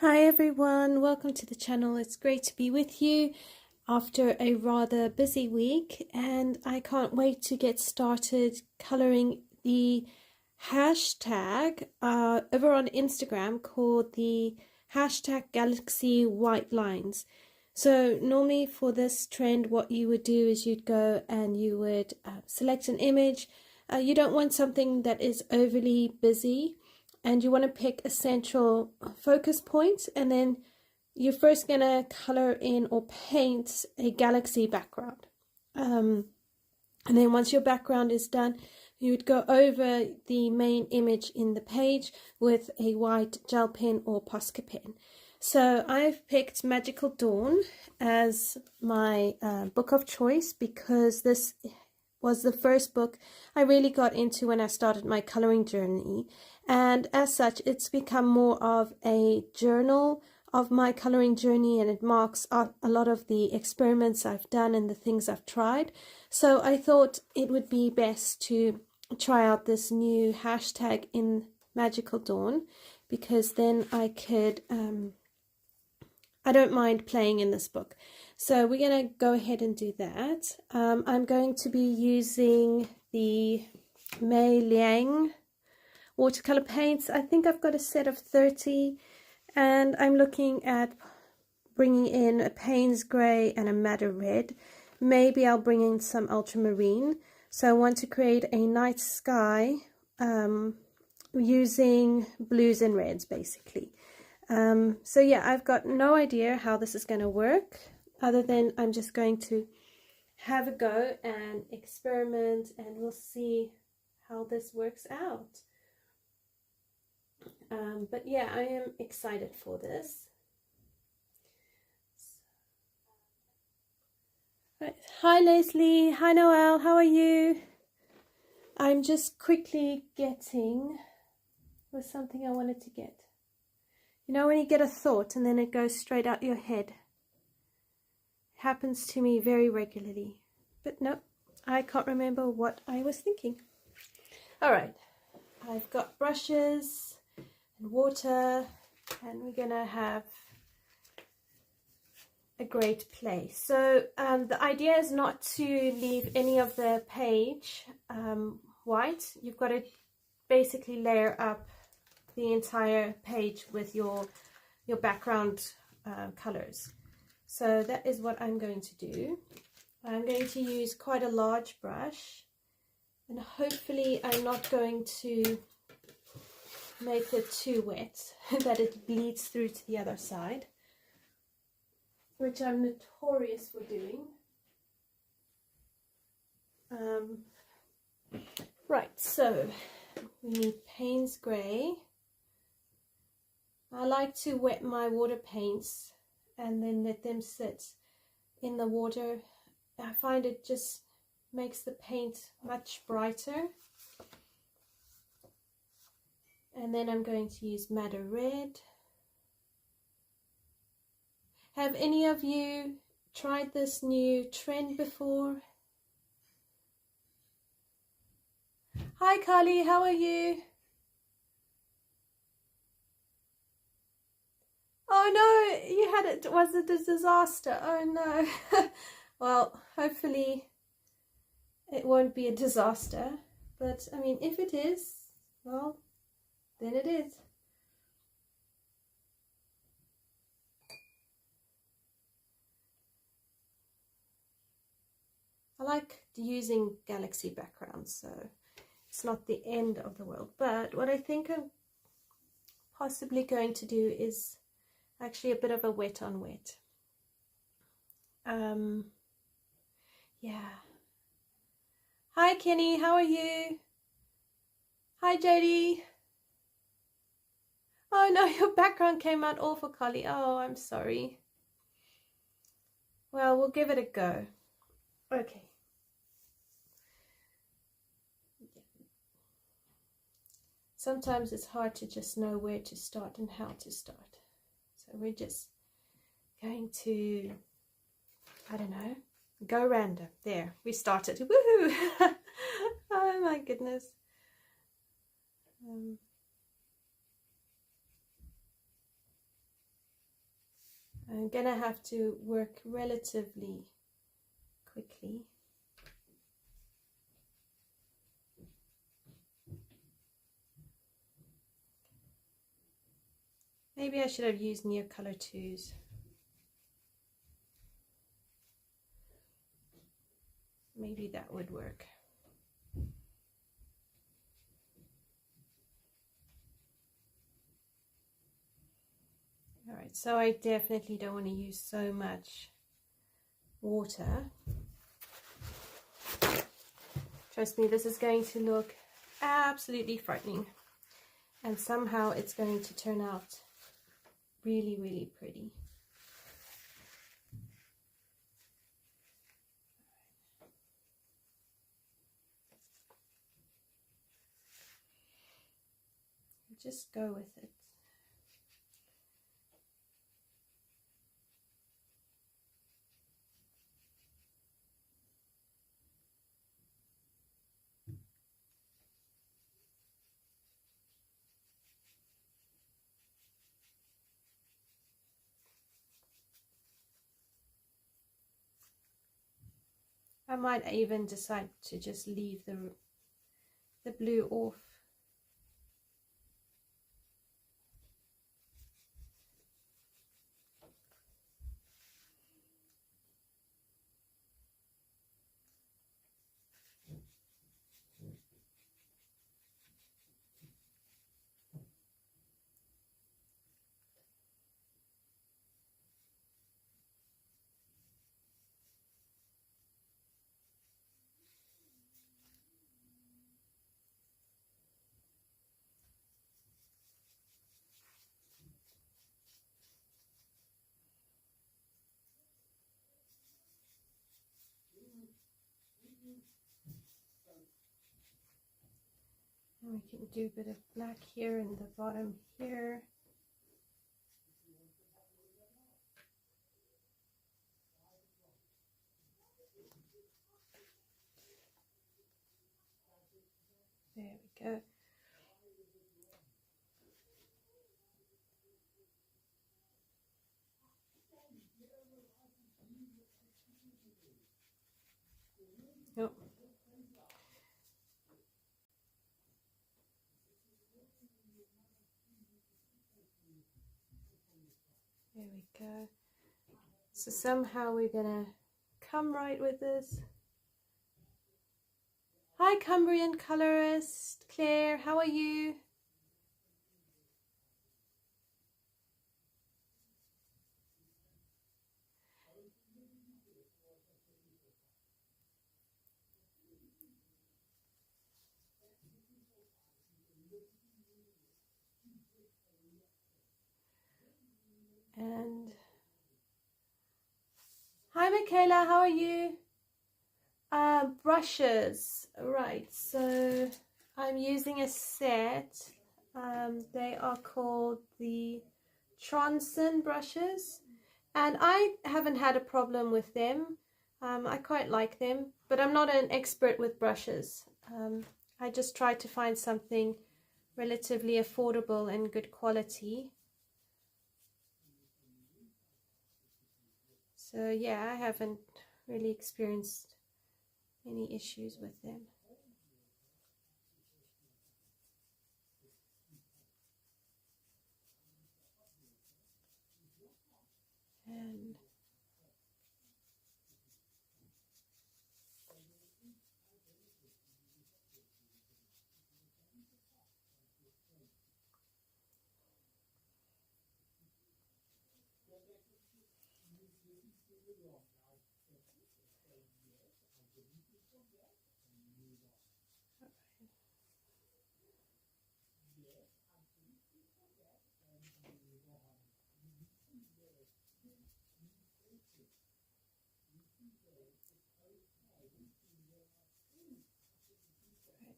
Hi everyone, welcome to the channel. It's great to be with you after a rather busy week, and I can't wait to get started coloring the hashtag over on Instagram called the hashtag Galaxy White Lines. So normally for this trend what you would do is you'd go and you would select an image. You don't want something that is overly busy, and you want to pick a central focus point, and then you're first going to color in or paint a galaxy background. And then once your background is done, you would go over the main image in the page with a white gel pen or posca pen. So I've picked Magical Dawn as my book of choice because this was the first book I really got into when I started my coloring journey, and as such it's become more of a journal of my coloring journey, and it marks a lot of the experiments I've done and the things I've tried. So I thought it would be best to try out this new hashtag in Magical Dawn, because then I could I don't mind playing in this book. So we're going to go ahead and do that. I'm going to be using the Mei Liang watercolor paints. I think I've got a set of 30, and I'm looking at bringing in a Payne's Grey and a Madder Red. Maybe I'll bring in some ultramarine. So I want to create a night sky using blues and reds basically. So yeah, I've got no idea how this is going to work, other than I'm just going to have a go and experiment, and we'll see how this works out. But yeah, I am excited for this. Right. Hi Leslie, hi Noelle, how are you? I'm just quickly getting, was something I wanted to get. You know when you get a thought and then it goes straight out your head? It happens to me very regularly. But no, I can't remember what I was thinking. Alright, I've got brushes and water, and we're going to have a great play. So the idea is not to leave any of the page white. You've got to basically layer up the entire page with your background colors. So that is what I'm going to do. I'm going to use quite a large brush, and hopefully I'm not going to make it too wet that it bleeds through to the other side, which I'm notorious for doing. Right, so we need Payne's Grey. I like to wet my water paints and then let them sit in the water. I find it just makes the paint much brighter. And then I'm going to use Madder Red. Have any of you tried this new trend before? Hi Carly, how are you? Oh no, you had it. Was it a disaster? Oh no. Well, hopefully it won't be a disaster. But I mean, if it is, well, then it is. I like using galaxy backgrounds, so it's not the end of the world. But what I think I'm possibly going to do is actually a bit of a wet on wet. Yeah. Hi Kenny, how are you? Hi JD. Oh no, your background came out awful, Carly. Oh, I'm sorry. Well, we'll give it a go. Okay. Sometimes it's hard to just know where to start and how to start. So we're just going to, I don't know, go random. There, we started. Woohoo! Oh my goodness. I'm gonna have to work relatively quickly. Maybe I should have used Neocolor 2s. Maybe that would work. All right, so I definitely don't want to use so much water. Trust me, this is going to look absolutely frightening. And somehow it's going to turn out really, really pretty. Just go with it. I might even decide to just leave the blue off. And we can do a bit of black here in the bottom here. There we go. Oh. There we go. So somehow we're gonna come right with this. Hi Cumbrian colorist, Claire, how are you? And hi Michaela, how are you? Brushes, right, so I'm using a set. They are called the Tronson brushes, and I haven't had a problem with them. I quite like them, but I'm not an expert with brushes. I just try to find something relatively affordable and good quality. So yeah, I haven't really experienced any issues with them. And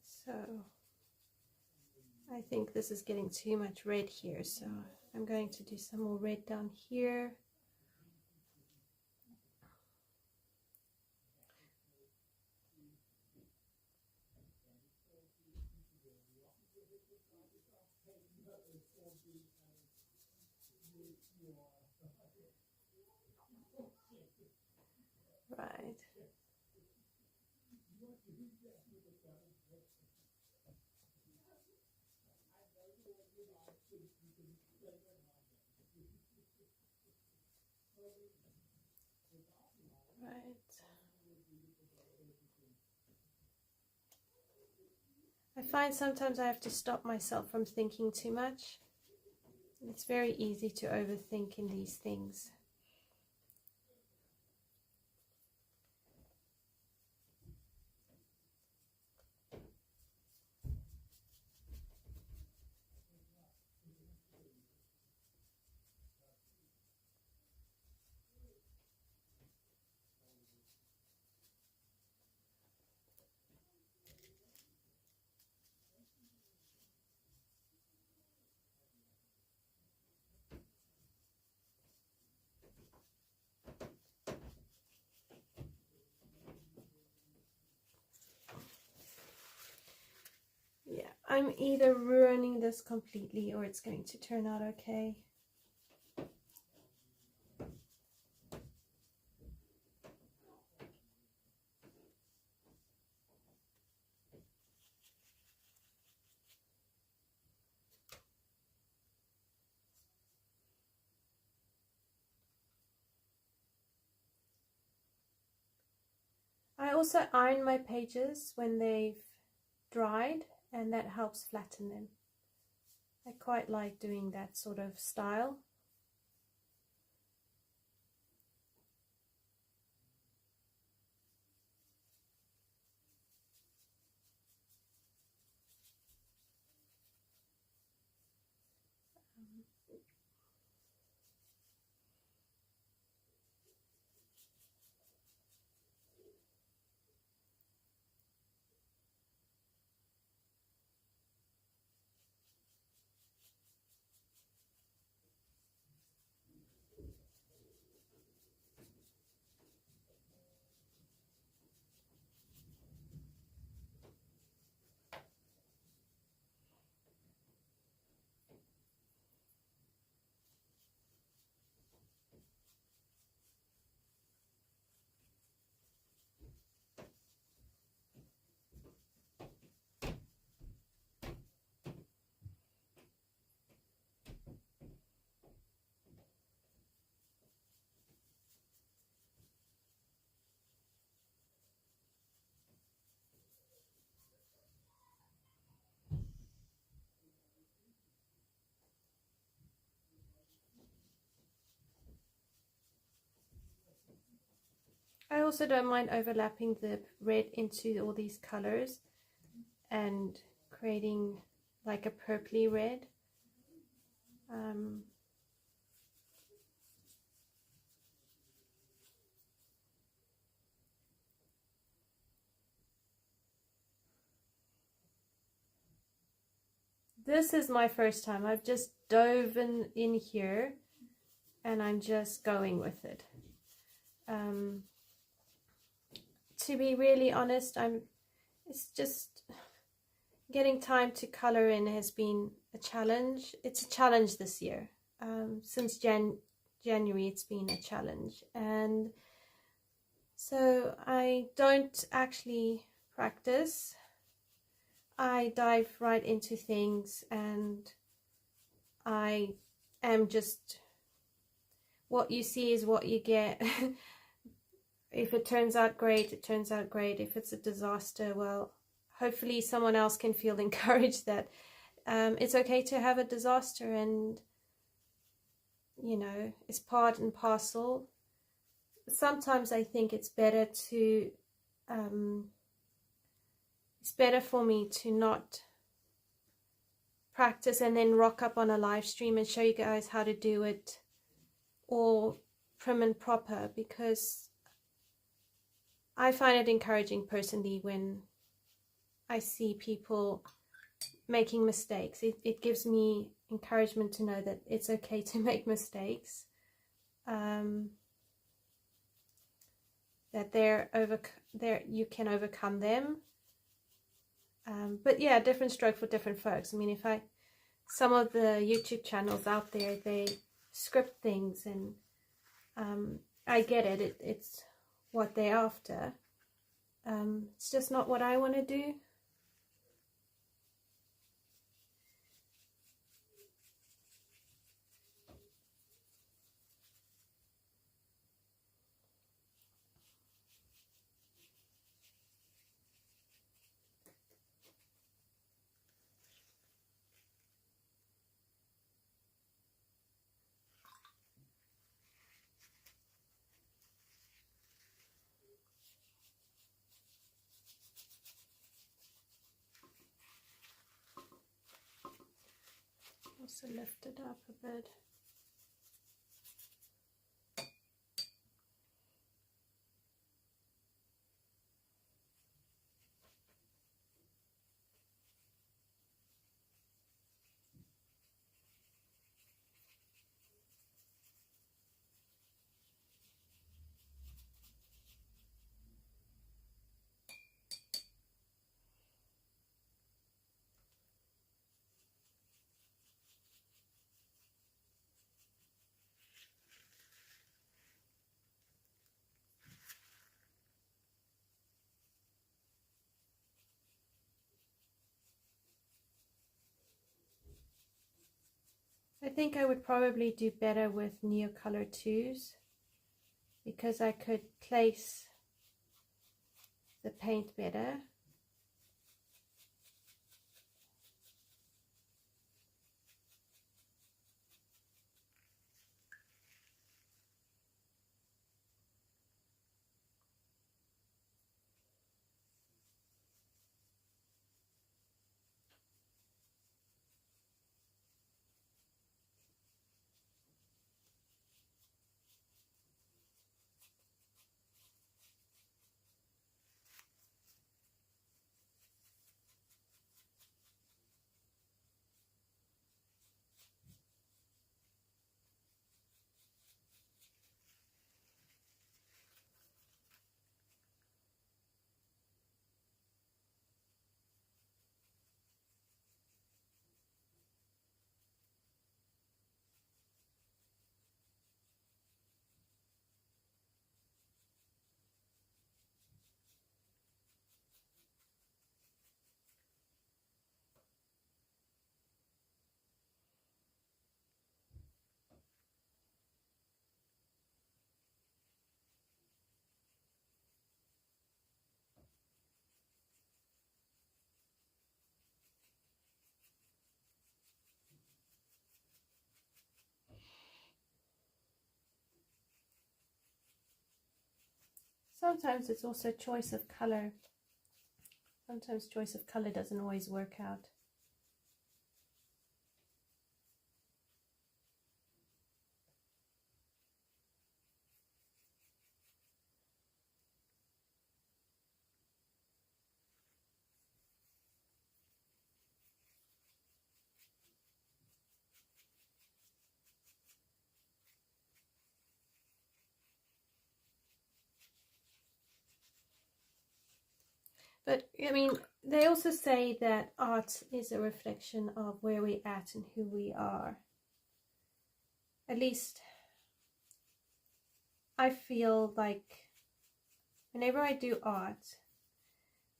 so I think this is getting too much red here, so I'm going to do some more red down here. Right. I find sometimes I have to stop myself from thinking too much. It's very easy to overthink in these things. Yeah, I'm either ruining this completely or it's going to turn out okay. I also iron my pages when they've dried, and that helps flatten them. I quite like doing that sort of style. I also don't mind overlapping the red into all these colors and creating like a purpley red. This is my first time. I've just dove in here and I'm just going with it. To be really honest, it's just getting time to color in has been a challenge. It's a challenge this year. Since January it's been a challenge, and so I don't actually practice. I dive right into things and I am just, what you see is what you get. If it turns out great, it turns out great. If it's a disaster, well, hopefully someone else can feel encouraged that it's okay to have a disaster, and you know, it's part and parcel. Sometimes I think it's better to it's better for me to not practice and then rock up on a live stream and show you guys how to do it all prim and proper, because I find it encouraging personally when I see people making mistakes. It gives me encouragement to know that it's okay to make mistakes, that you can overcome them. But yeah, different stroke for different folks. I mean, some of the YouTube channels out there, they script things, and I get it. It's what they're after. It's just not what I want to do. Also lift it up a bit. I think I would probably do better with Neocolor 2s because I could place the paint better. Sometimes it's also choice of color. Sometimes choice of color doesn't always work out. But I mean, they also say that art is a reflection of where we're at and who we are. At least I feel like whenever I do art,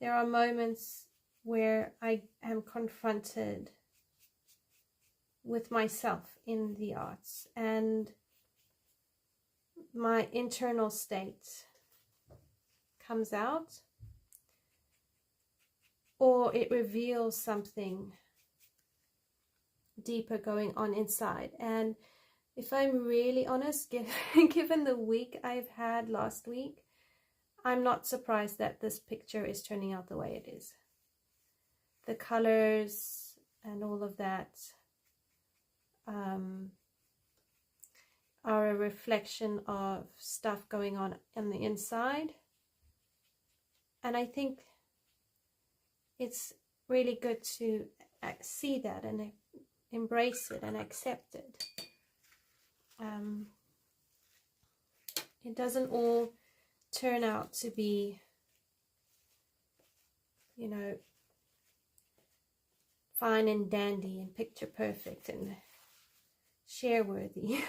there are moments where I am confronted with myself in the arts and my internal state comes out, or it reveals something deeper going on inside. And if I'm really honest, given the week I've had last week, I'm not surprised that this picture is turning out the way it is. The colors and all of that are a reflection of stuff going on the inside. And I think it's really good to see that and embrace it and accept it. It doesn't all turn out to be, you know, fine and dandy and picture perfect and share worthy.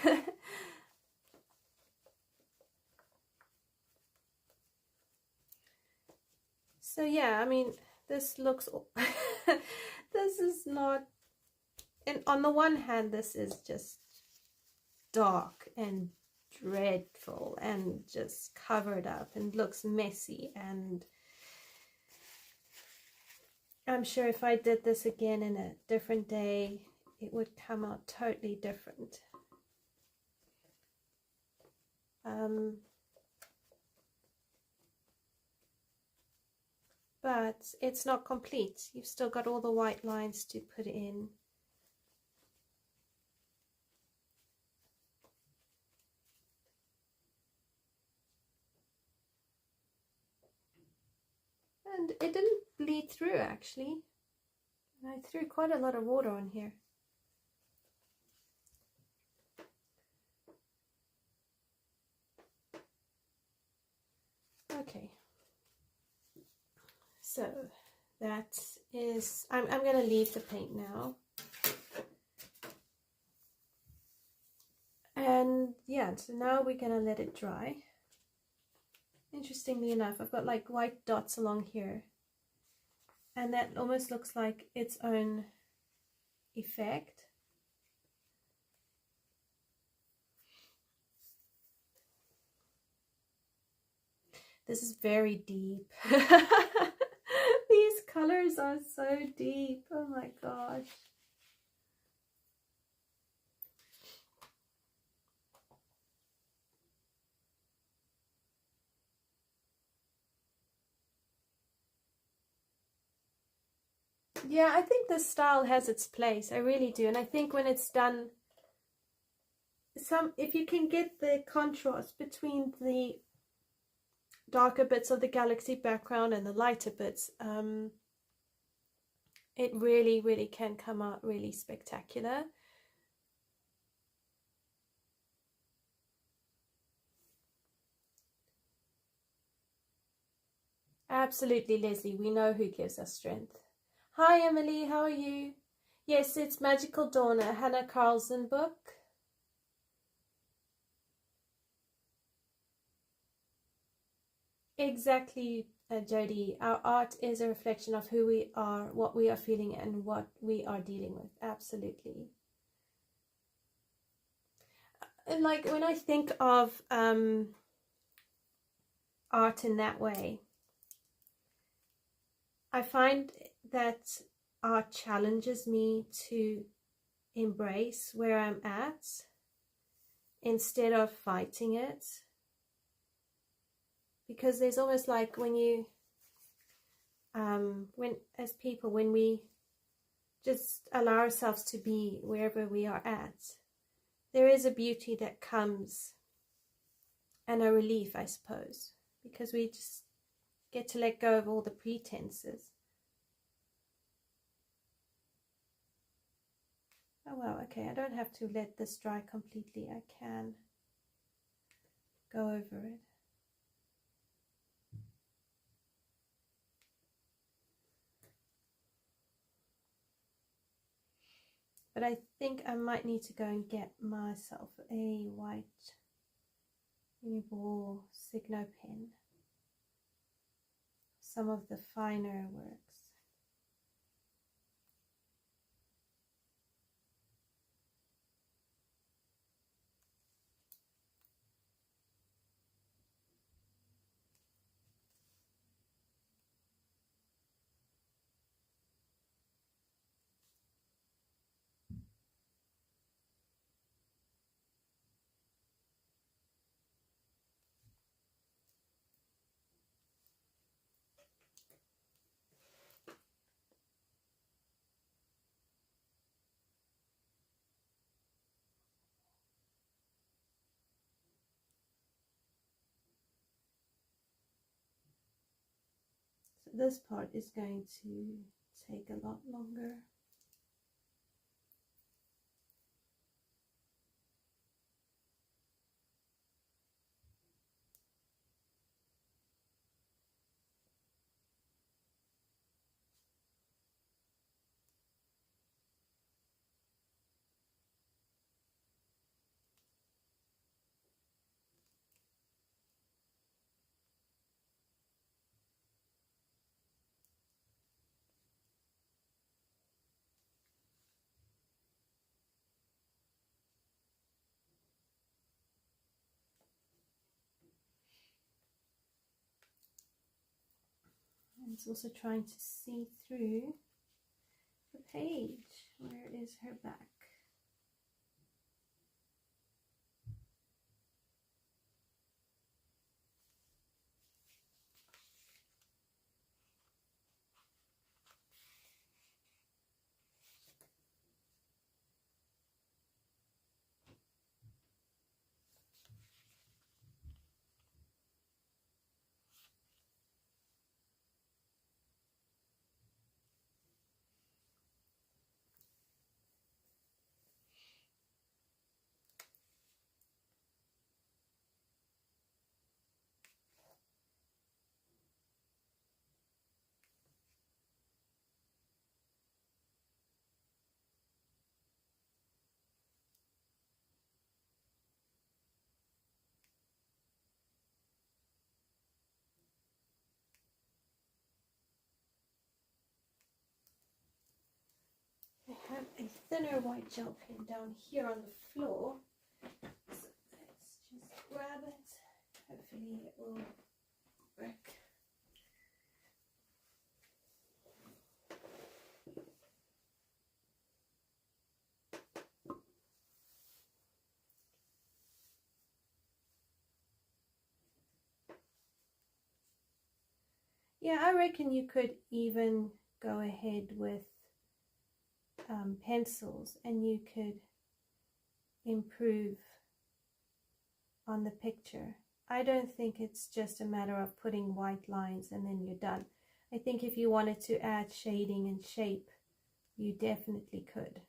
So yeah, I mean, this looks this is not, and on the one hand this is just dark and dreadful and just covered up and looks messy, and I'm sure if I did this again in a different day it would come out totally different. But it's not complete. You've still got all the white lines to put in. And it didn't bleed through actually. I threw quite a lot of water on here. Okay. So that is, I'm going to leave the paint now. And yeah, so now we're going to let it dry. Interestingly enough, I've got like white dots along here. And that almost looks like its own effect. This is very deep. These colors are so deep. Oh my gosh. Yeah, I think this style has its place. I really do. And I think when it's done, if you can get the contrast between the darker bits of the galaxy background and the lighter bits, it really can come out really spectacular. Absolutely, Leslie. We know who gives us strength. Hi, Emily. How are you? Yes, it's Magical Dawn, a Hanna Karlzon book. Exactly, Jody. Our art is a reflection of who we are, what we are feeling, and what we are dealing with. Absolutely. And like when I think of art in that way, I find that art challenges me to embrace where I'm at instead of fighting it. Because there's almost like when you, as people, when we just allow ourselves to be wherever we are at, there is a beauty that comes and a relief, I suppose, because we just get to let go of all the pretenses. Oh well, okay, I don't have to let this dry completely. I can go over it. But I think I might need to go and get myself a white Uniball Signo pen. Some of the finer works. So this part is going to take a lot longer. And it's also trying to see through the page. Where is her back? have a thinner white gel pen down here on the floor. So let's just grab it. Hopefully it will work. Yeah, I reckon you could even go ahead with pencils, and you could improve on the picture. I don't think it's just a matter of putting white lines and then you're done. I think if you wanted to add shading and shape, you definitely could.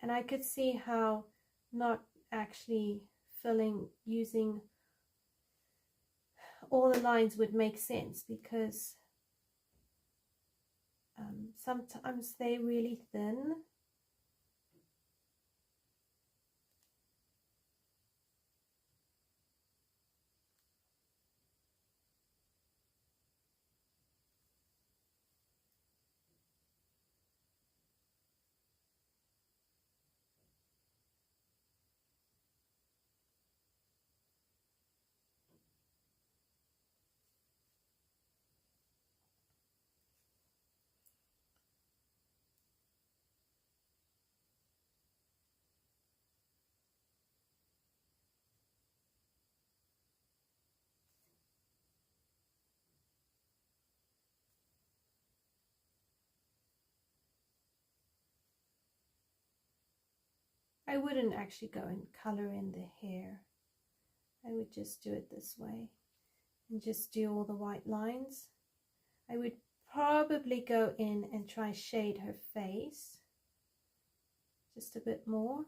And I could see how not actually using all the lines would make sense, because sometimes they're really thin. I wouldn't actually go and color in the hair. I would just do it this way and just do all the white lines. I would probably go in and try shade her face just a bit more.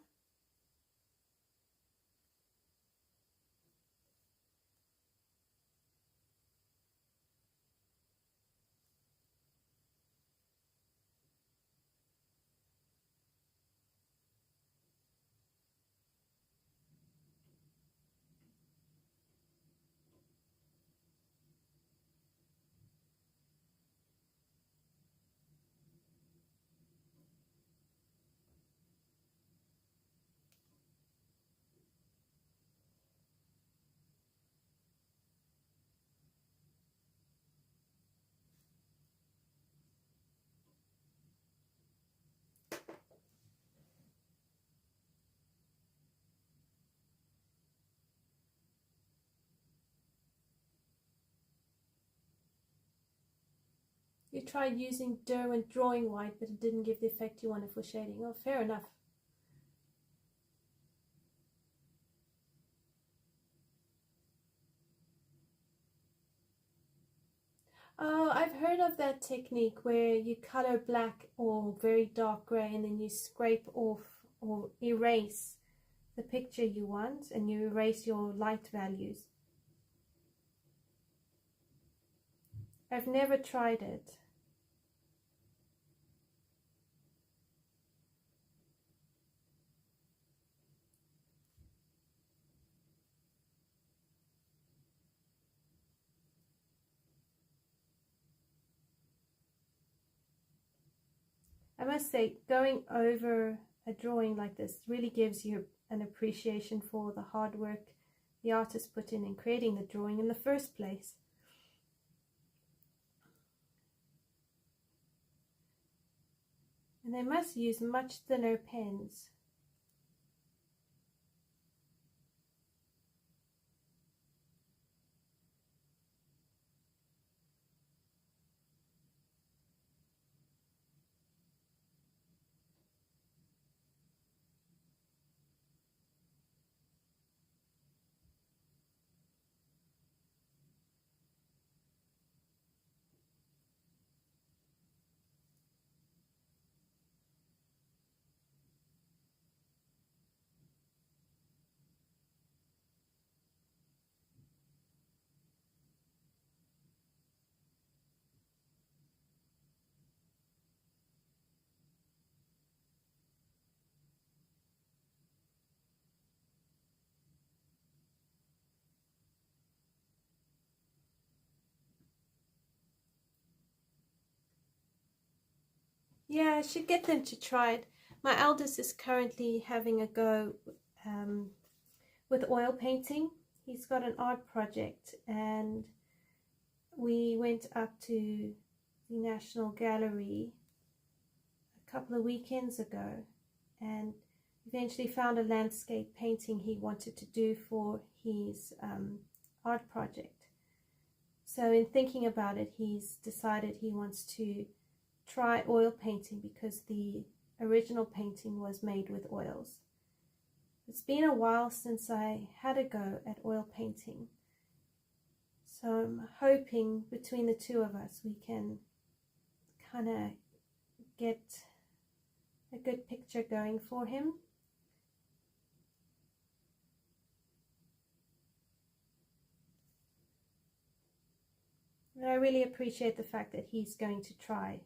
You tried using Derwent drawing white, but it didn't give the effect you wanted for shading. Oh, fair enough. Oh, I've heard of that technique where you color black or very dark gray and then you scrape off or erase the picture you want, and you erase your light values. I've never tried it. I must say, going over a drawing like this really gives you an appreciation for the hard work the artist put in creating the drawing in the first place. And they must use much thinner pens. Yeah, I should get them to try it. My eldest is currently having a go with oil painting. He's got an art project, and we went up to the National Gallery a couple of weekends ago and eventually found a landscape painting he wanted to do for his art project. So in thinking about it, he's decided he wants to try oil painting because the original painting was made with oils. It's been a while since I had a go at oil painting, so I'm hoping between the two of us we can kind of get a good picture going for him. And I really appreciate the fact that he's going to try.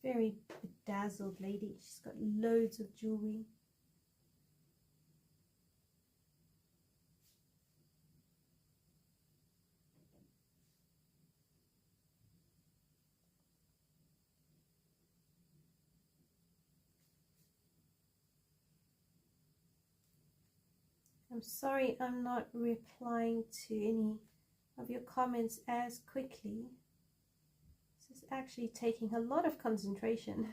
Very bedazzled lady. She's got loads of jewelry. I'm sorry I'm not replying to any of your comments as quickly. This is actually taking a lot of concentration.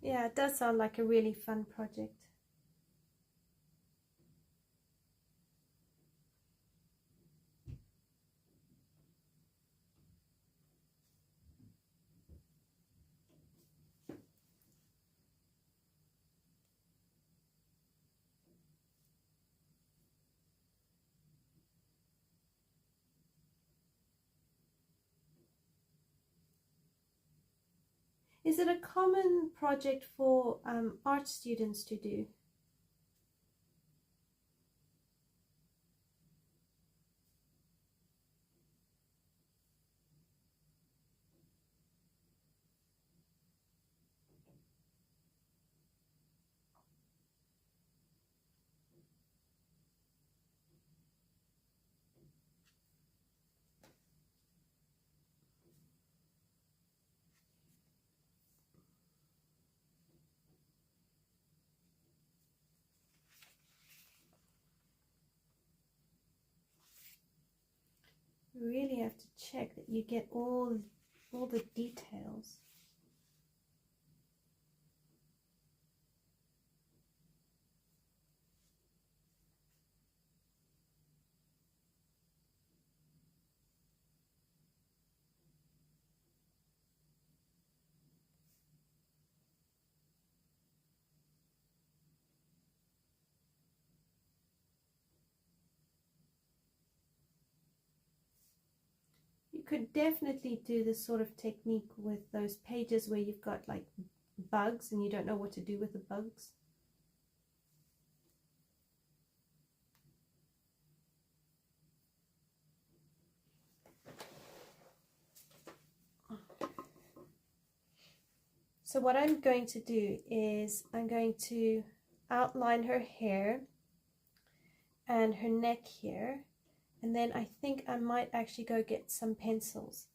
Yeah, it does sound like a really fun project. Is it a common project for art students to do? You really have to check that you get all the details. You could definitely do this sort of technique with those pages where you've got like bugs and you don't know what to do with the bugs. So what I'm going to do is I'm going to outline her hair and her neck here, and then I think I might actually go get some pencils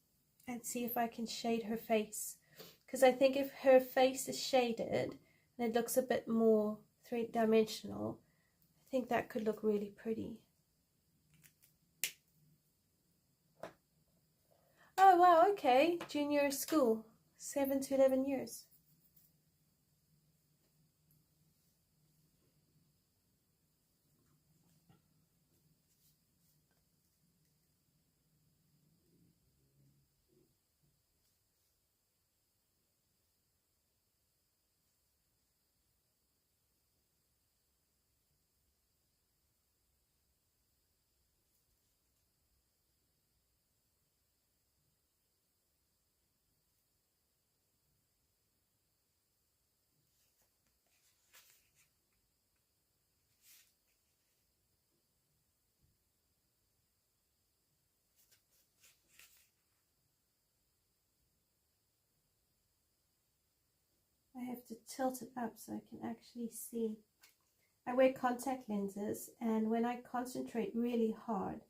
and see if I can shade her face, because I think if her face is shaded and it looks a bit more three-dimensional, I think that could look really pretty. Oh wow, okay, junior school. 7 to 11 years. I have to tilt it up so I can actually see. I wear contact lenses, and when I concentrate really hard,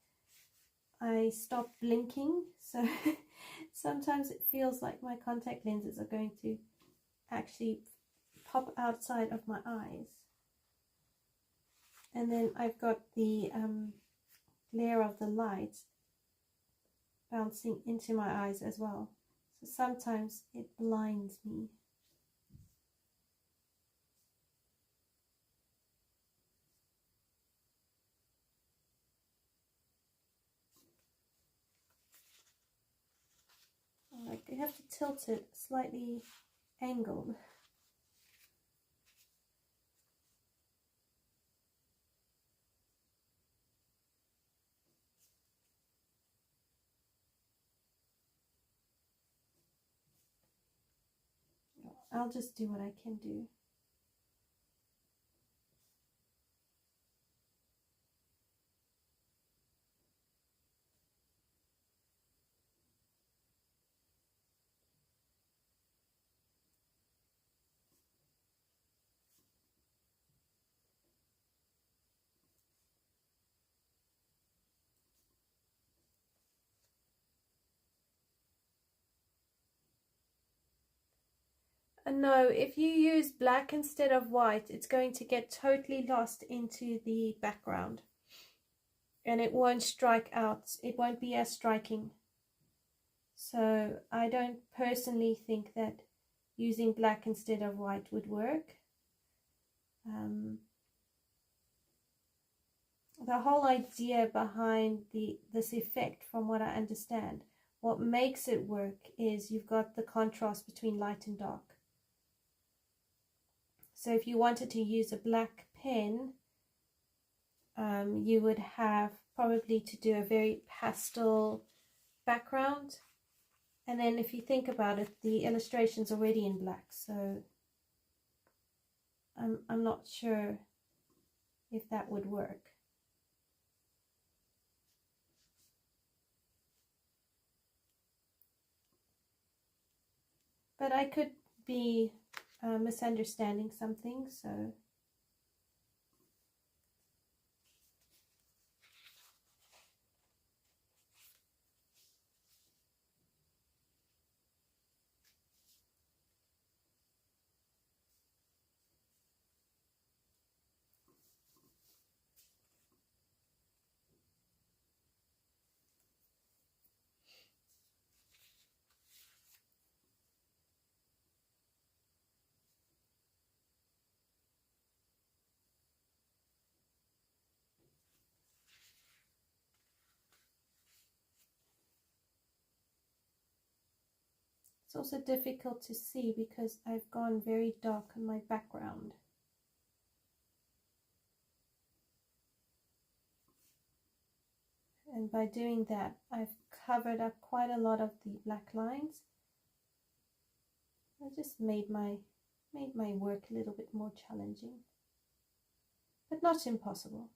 I stop blinking, so sometimes it feels like my contact lenses are going to actually pop outside of my eyes. And then I've got the glare of the light bouncing into my eyes as well, so sometimes it blinds me. Like, you have to tilt it slightly angled. I'll just do what I can do. No, if you use black instead of white, it's going to get totally lost into the background. And it won't strike out. It won't be as striking. So I don't personally think that using black instead of white would work. The whole idea behind this effect, from what I understand, what makes it work is you've got the contrast between light and dark. So if you wanted to use a black pen, you would have probably to do a very pastel background. And then if you think about it, the illustration's already in black, so I'm not sure if that would work. But I could be misunderstanding something, so it's also difficult to see because I've gone very dark on my background. And by doing that, I've covered up quite a lot of the black lines. I just made my work a little bit more challenging, but not impossible.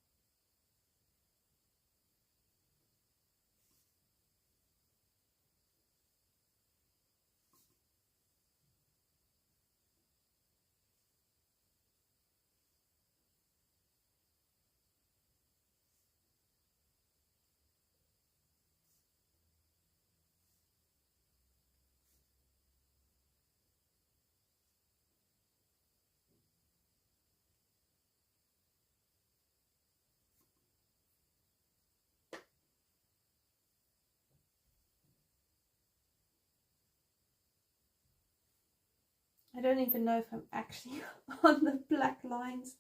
I don't even know if I'm actually on the black lines.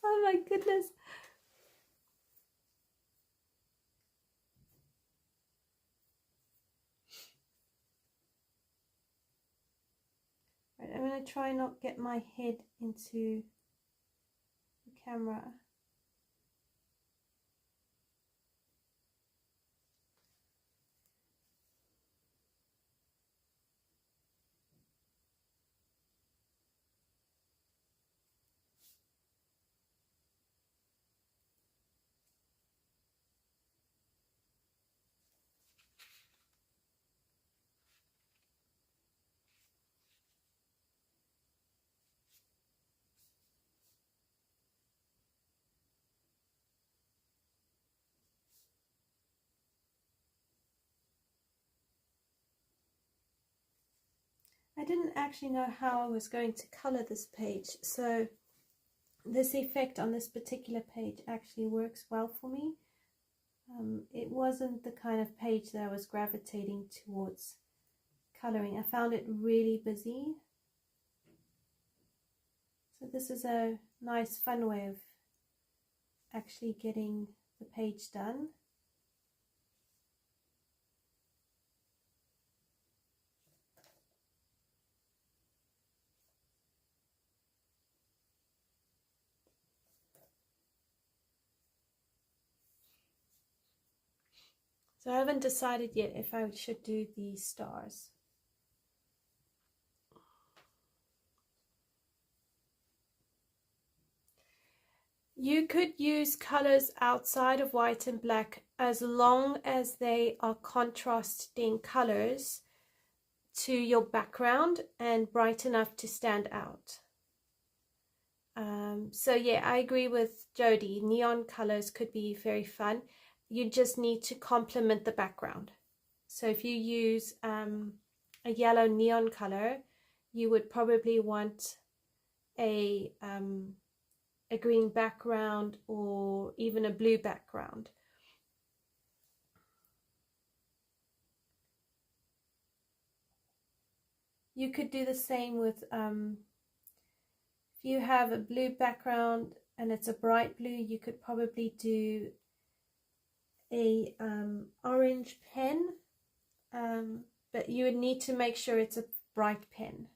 Oh my goodness. Right, I'm going to try not get my head into the camera. I didn't actually know how I was going to color this page, so this effect on this particular page actually works well for me. It wasn't the kind of page that I was gravitating towards coloring. I found it really busy. So this is a nice fun way of actually getting the page done. So I haven't decided yet if I should do the stars. You could use colors outside of white and black as long as they are contrasting colors to your background and bright enough to stand out. So yeah, I agree with Jody. Neon colors could be very fun. You just need to complement the background. So if you use a yellow neon color, you would probably want a green background or even a blue background. You could do the same with if you have a blue background and it's a bright blue, you could probably do a orange pen, but you would need to make sure it's a bright pen.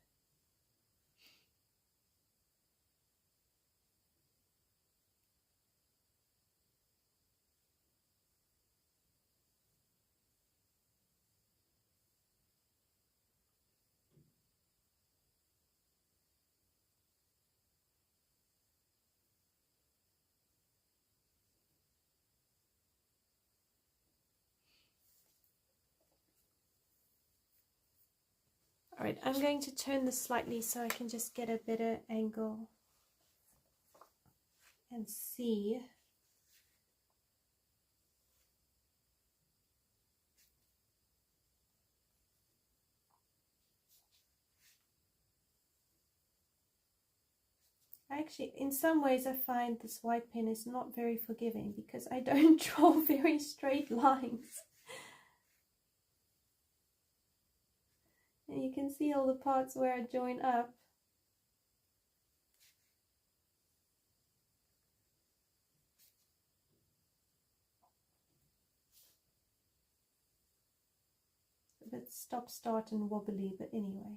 Alright, I'm going to turn this slightly so I can just get a better angle and see. Actually, in some ways I find this white pen is not very forgiving because I don't draw very straight lines. And you can see all the parts where I join up. A bit stop, start and wobbly, but anyway.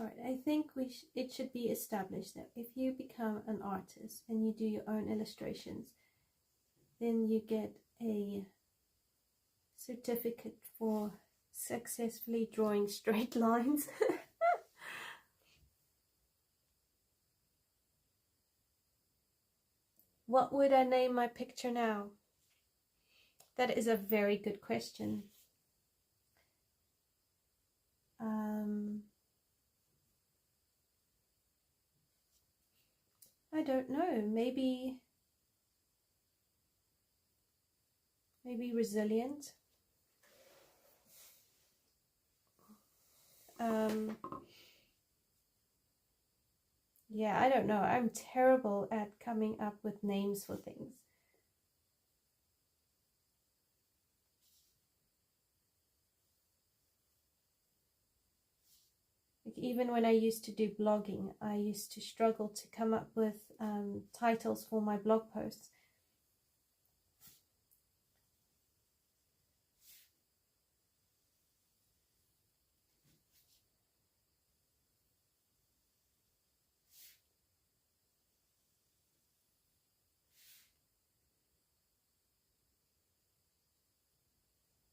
All right, I think it should be established that if you become an artist and you do your own illustrations, then you get a certificate for successfully drawing straight lines. What would I name my picture now? That is a very good question. I don't know. Maybe resilient. Yeah, I don't know. I'm terrible at coming up with names for things. Like even when I used to do blogging, I used to struggle to come up with titles for my blog posts.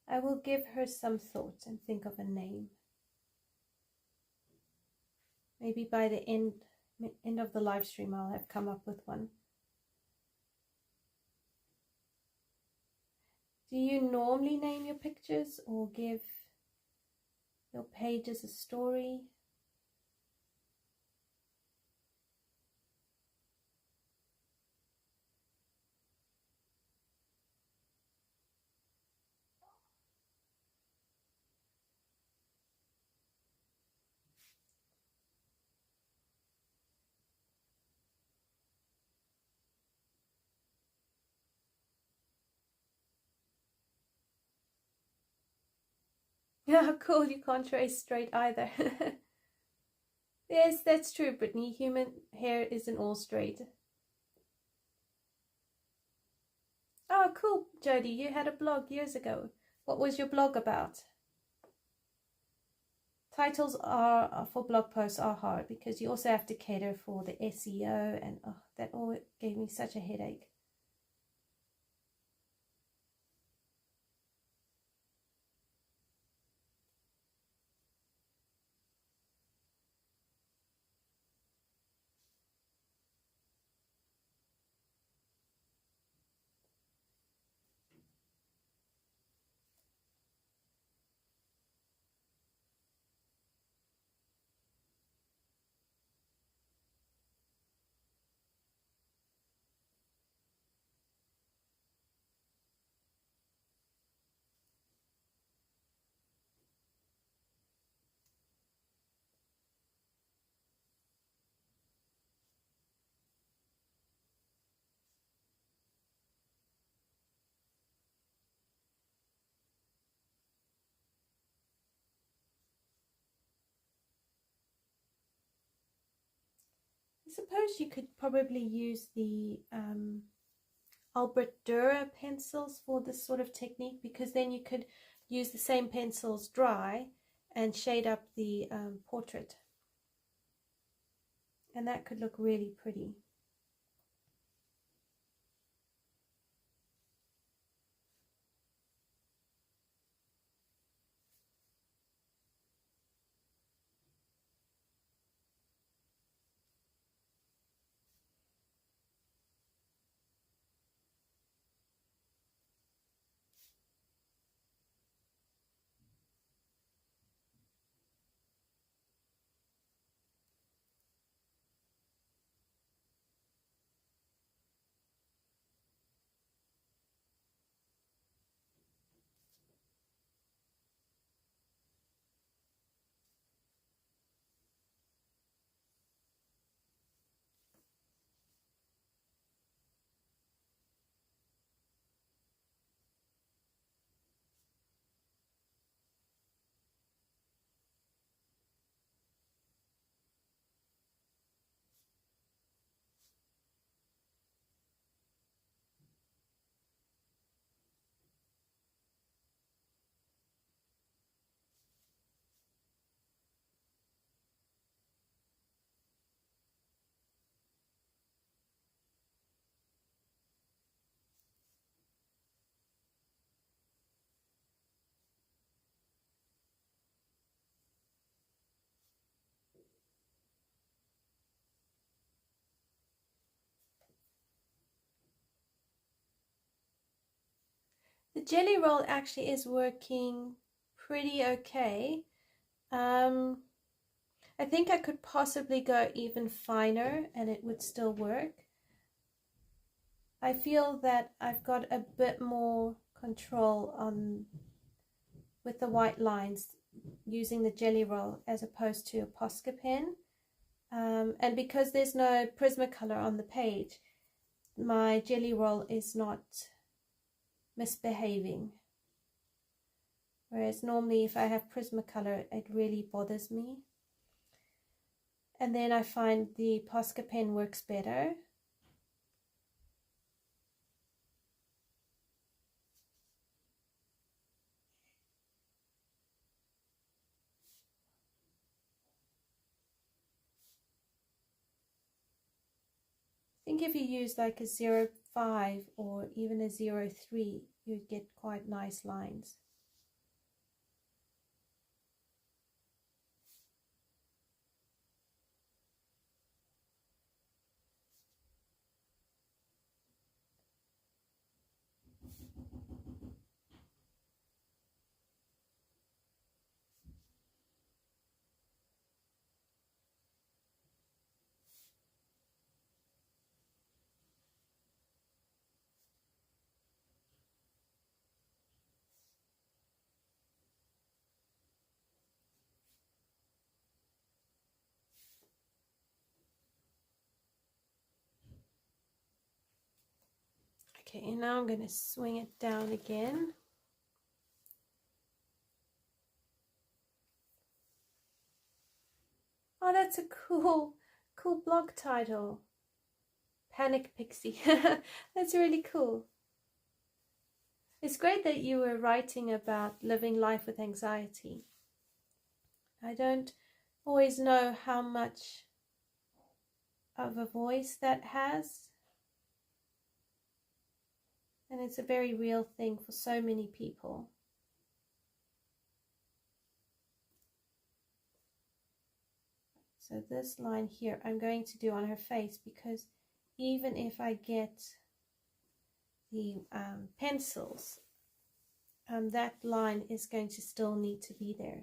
I will give her some thought and think of a name. Maybe by the end of the live stream I'll have come up with one. Do you normally name your pictures or give your pages a story? Yeah, cool, you can't trace straight either. Yes, that's true, Brittany. Human hair isn't all straight. Oh, cool, Jody. You had a blog years ago. What was your blog about? Titles are for blog posts are hard because you also have to cater for the SEO, and oh, that all gave me such a headache. I suppose you could probably use the Albert Dürer pencils for this sort of technique, because then you could use the same pencils dry and shade up the portrait, and that could look really pretty. The jelly roll actually is working pretty okay. I think I could possibly go even finer and it would still work. I feel that I've got a bit more control on with the white lines using the jelly roll as opposed to a posca pen. And because there's no Prismacolor on the page, my jelly roll is not misbehaving. Whereas normally if I have Prismacolor, it really bothers me. And then I find the posca pen works better. I think if you use like a 0.5 or even a 0.3, you'd get quite nice lines. Okay, and now I'm going to swing it down again. Oh, that's a cool blog title. Panic Pixie. That's really cool. It's great that you were writing about living life with anxiety. I don't always know how much of a voice that has. And it's a very real thing for so many people. So this line here I'm going to do on her face, because even if I get the pencils, that line is going to still need to be there.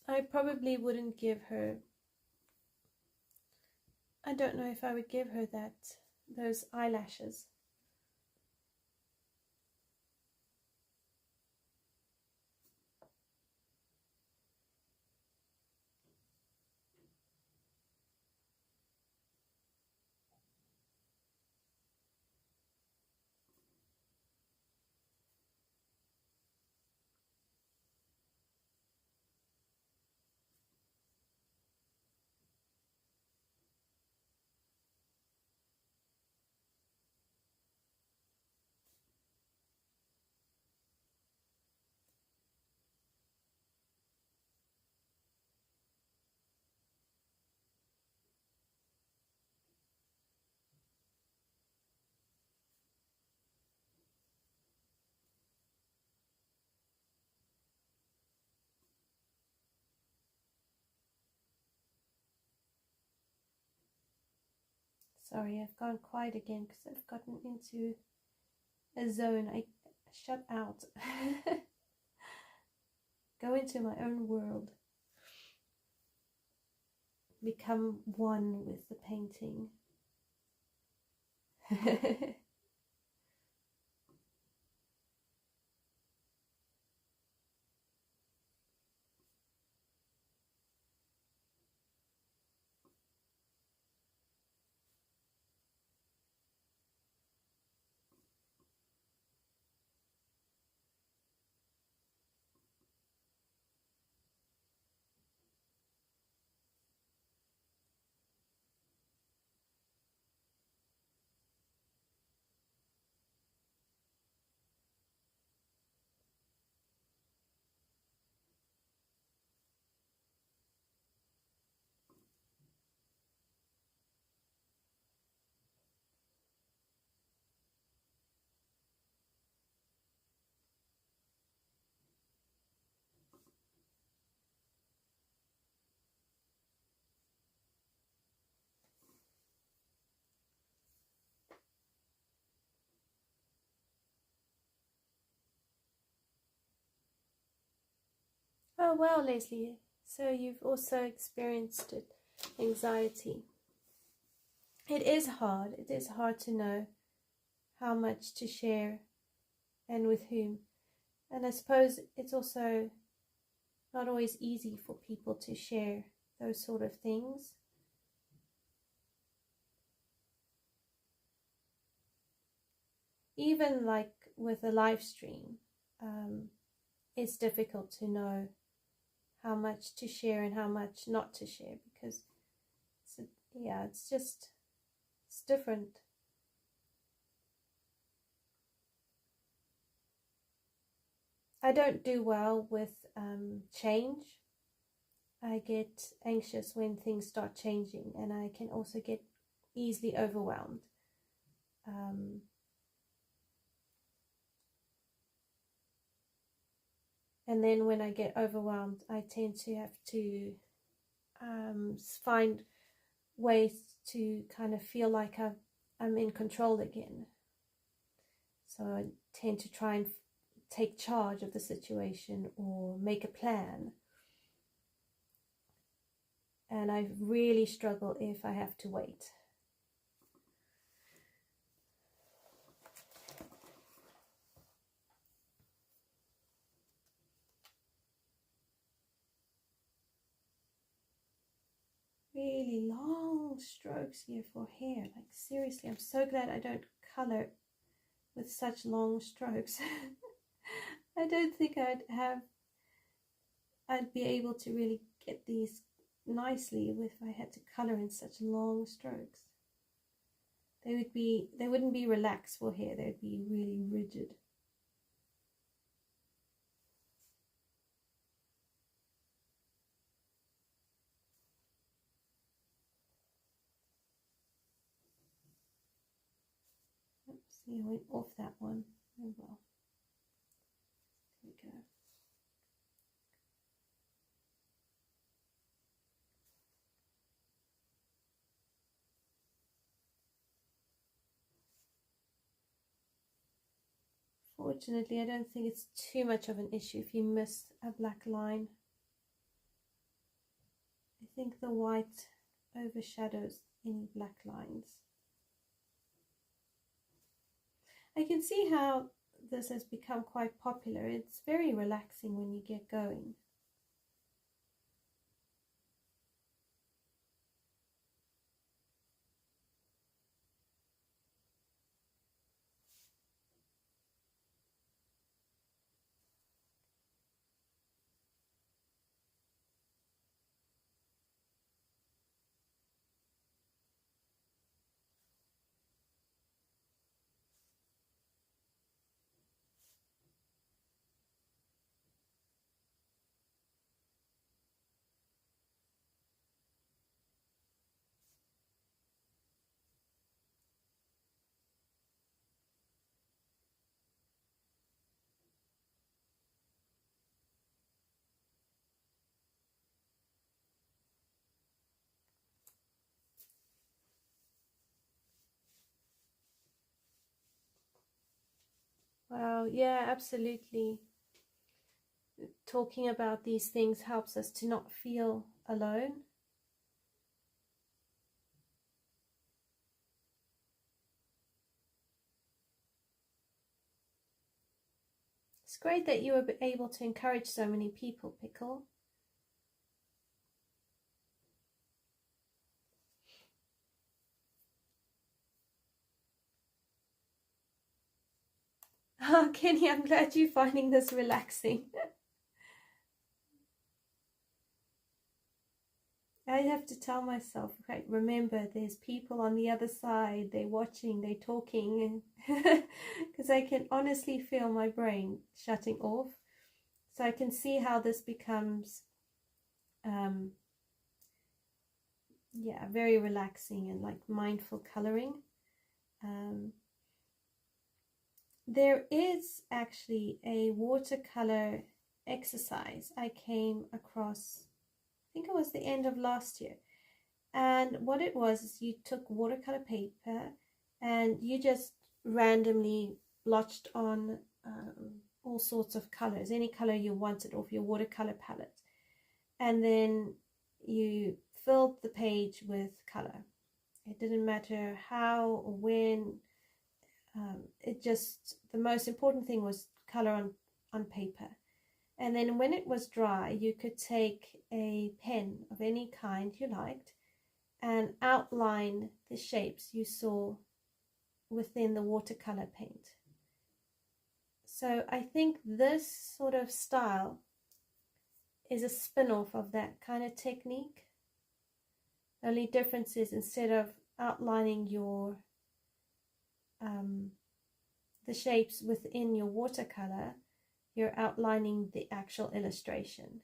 I probably wouldn't give her, I don't know if I would give her those eyelashes. Sorry, I've gone quiet again because I've gotten into a zone. I shut out. Go into my own world. Become one with the painting. Oh well, Leslie, so you've also experienced it, anxiety. It is hard to know how much to share and with whom. And I suppose it's also not always easy for people to share those sort of things. Even like with a live stream, it's difficult to know how much to share and how much not to share, because it's different. I don't do well with change. I get anxious when things start changing, and I can also get easily overwhelmed. And then when I get overwhelmed, I tend to have to find ways to kind of feel like I'm in control again. So I tend to try and take charge of the situation or make a plan. And I really struggle if I have to wait. Really long strokes here for hair. Like seriously, I'm so glad I don't color with such long strokes. I don't think I'd be able to really get these nicely if I had to color in such long strokes. They wouldn't be relaxed for hair, they'd be really rigid. Oops, I went off that one. Oh well. There we go. Fortunately, I don't think it's too much of an issue if you miss a black line. I think the white overshadows any black lines. I can see how this has become quite popular. It's very relaxing when you get going. Wow, yeah, absolutely. Talking about these things helps us to not feel alone. It's great that you were able to encourage so many people, Pickle. Oh, Kenny, I'm glad you're finding this relaxing. I have to tell myself, right, remember, there's people on the other side, they're watching, they're talking, because I can honestly feel my brain shutting off. So I can see how this becomes, yeah, very relaxing and like mindful coloring. There is actually a watercolor exercise I came across, I think it was the end of last year. And what it was is you took watercolor paper and you just randomly blotched on all sorts of colors, any color you wanted off your watercolor palette. and then you filled the page with color. It didn't matter how or when. The most important thing was color on paper. And then when it was dry, you could take a pen of any kind you liked and outline the shapes you saw within the watercolor paint. So I think this sort of style is a spin-off of that kind of technique. The only difference is, instead of outlining your the shapes within your watercolor, you're outlining the actual illustration.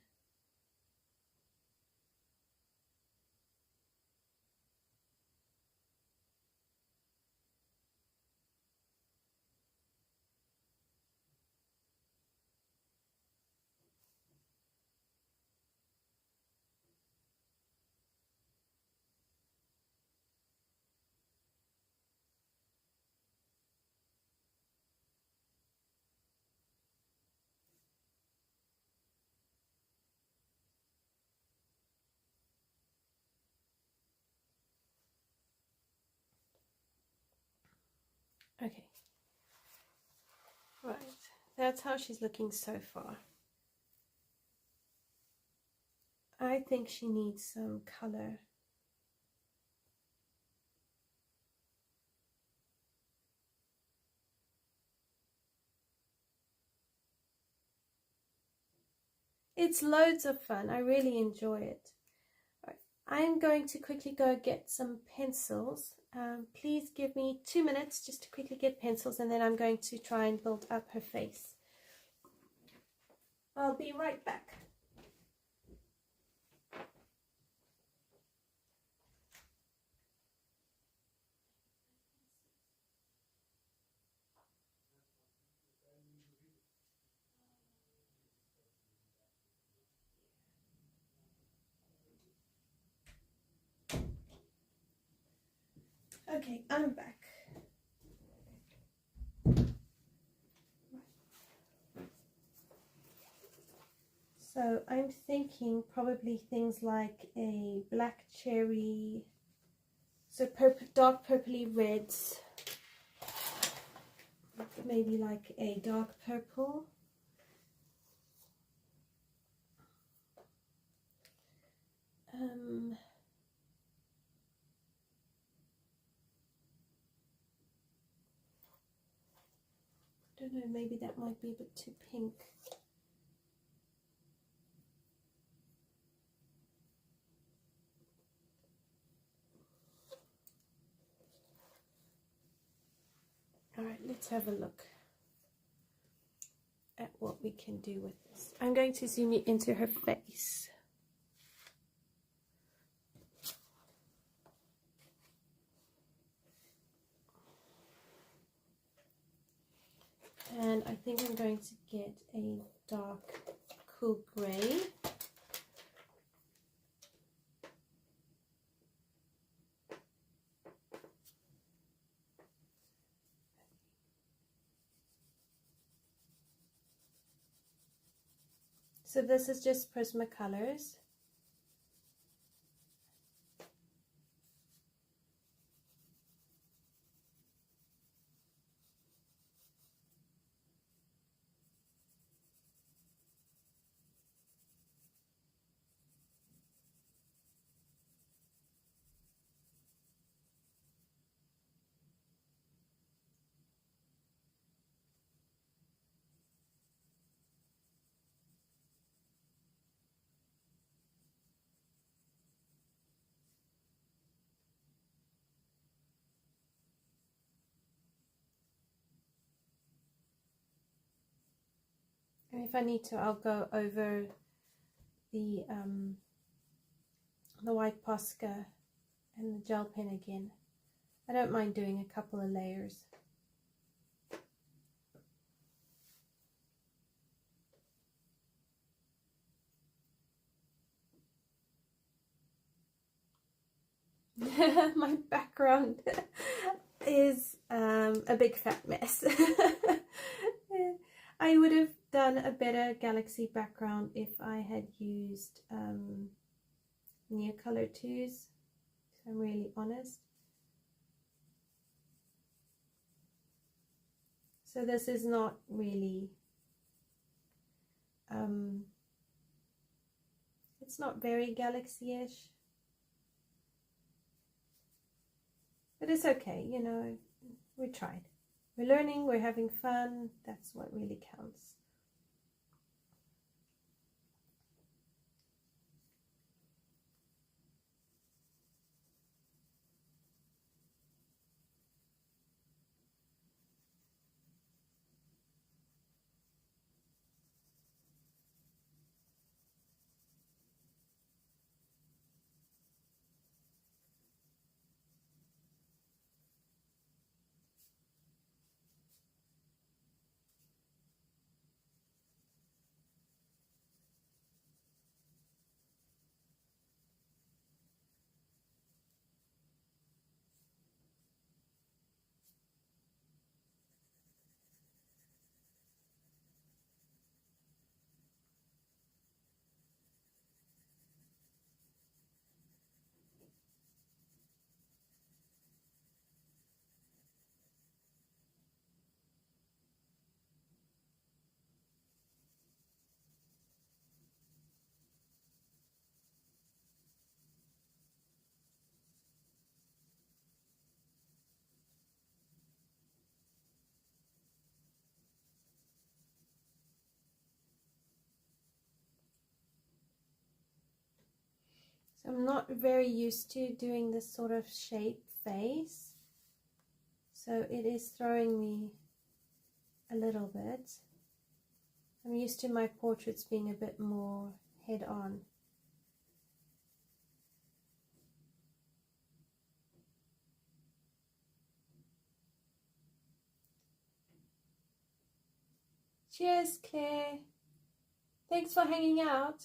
Okay, right, that's how she's looking so far. I think she needs some color. It's loads of fun. I really enjoy it. Right. I'm going to quickly go get some pencils. Please give me 2 minutes just to quickly get pencils, and then I'm going to try and build up her face. I'll be right back. Okay, I'm back. So I'm thinking probably things like a black cherry, so dark purpley reds, maybe like a dark purple. I don't know, maybe that might be a bit too pink. Alright, let's have a look at what we can do with this. I'm going to zoom into her face. And I think I'm going to get a dark cool grey. So this is just Prismacolors. And if I need to, I'll go over the white posca and the gel pen again. I don't mind doing a couple of layers. My background is a big fat mess. I would have done a better galaxy background if I had used Neocolor 2s, if I'm really honest. So this is not really, it's not very galaxy-ish, but it's okay, you know, we tried. We're learning, we're having fun, that's what really counts. So I'm not very used to doing this sort of shape face, so it is throwing me a little bit. I'm used to my portraits being a bit more head-on. Cheers, Claire. Thanks for hanging out.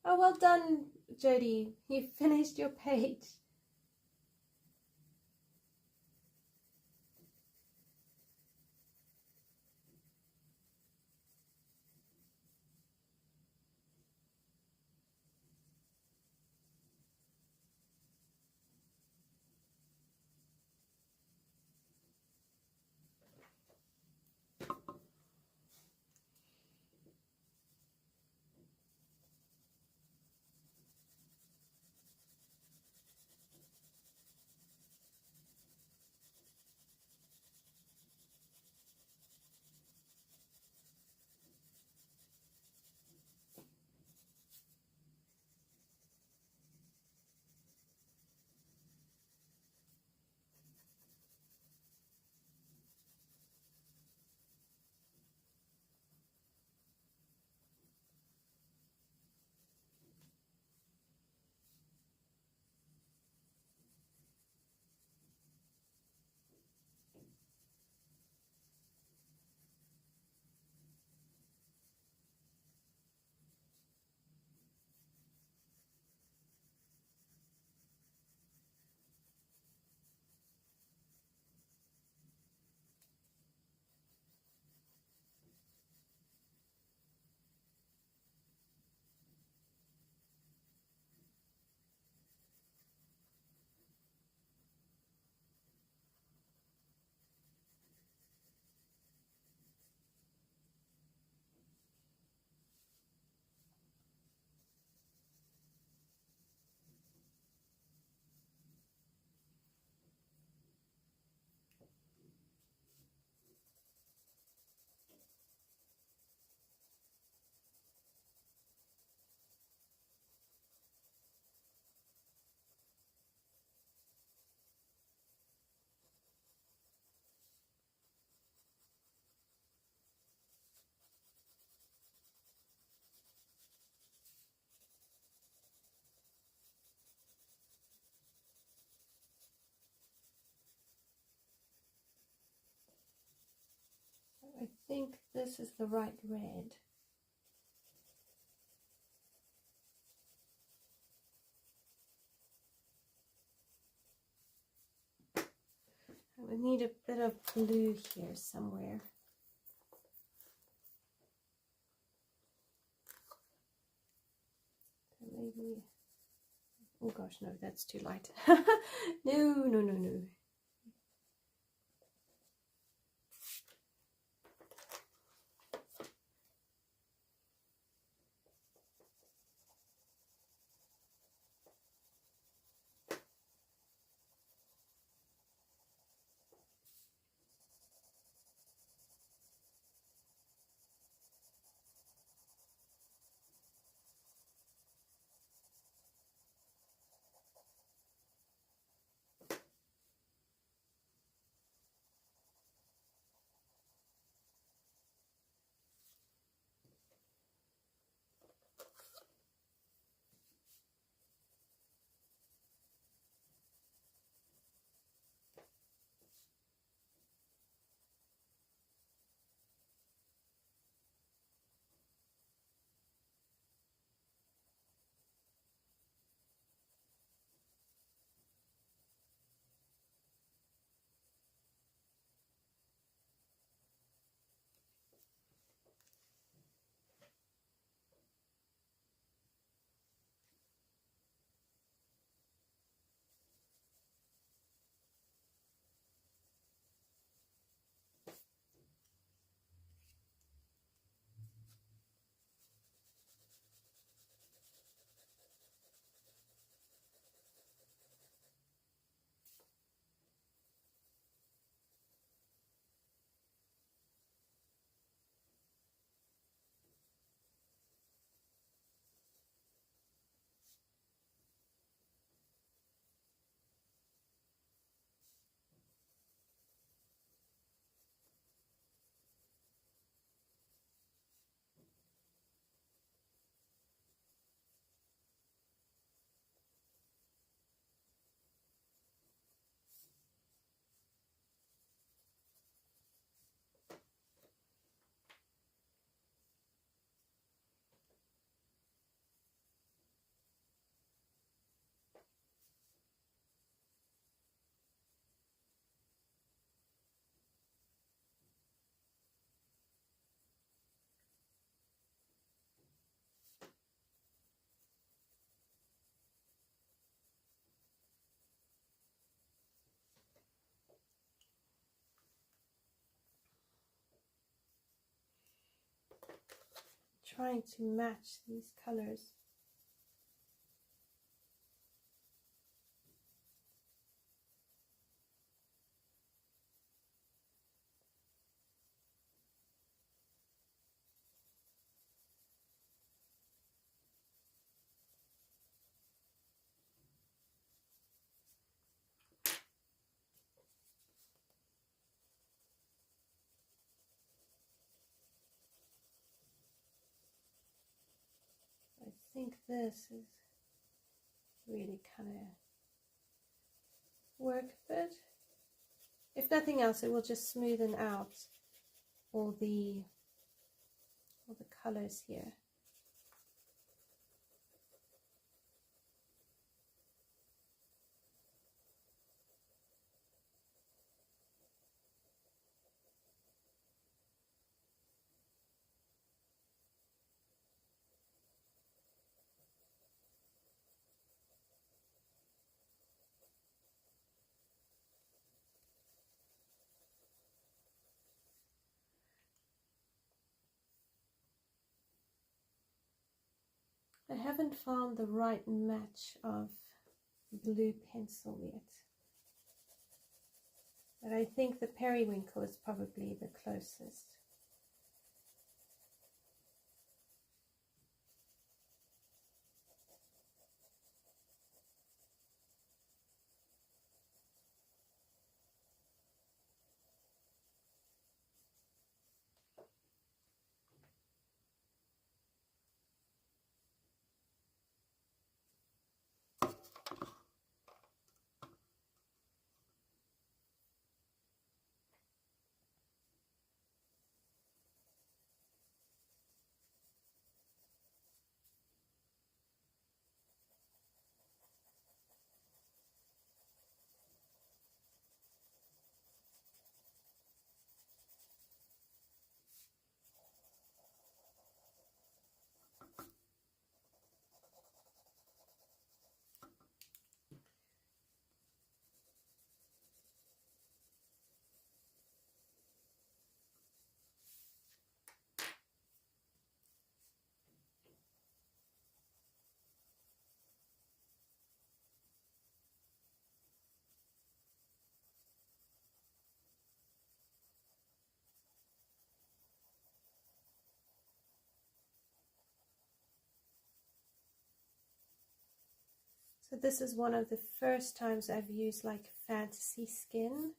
Oh, well done, Jody. You finished your page. I think this is the right red. I would need a bit of blue here somewhere. maybe, oh gosh, no, that's too light. No, no, no, no. Trying to match these colors. I think this is really kind of work a bit. If nothing else, it will just smoothen out all the colors here. I haven't found the right match of blue pencil yet, but I think the Periwinkle is probably the closest. So this is one of the first times I've used like fantasy skin.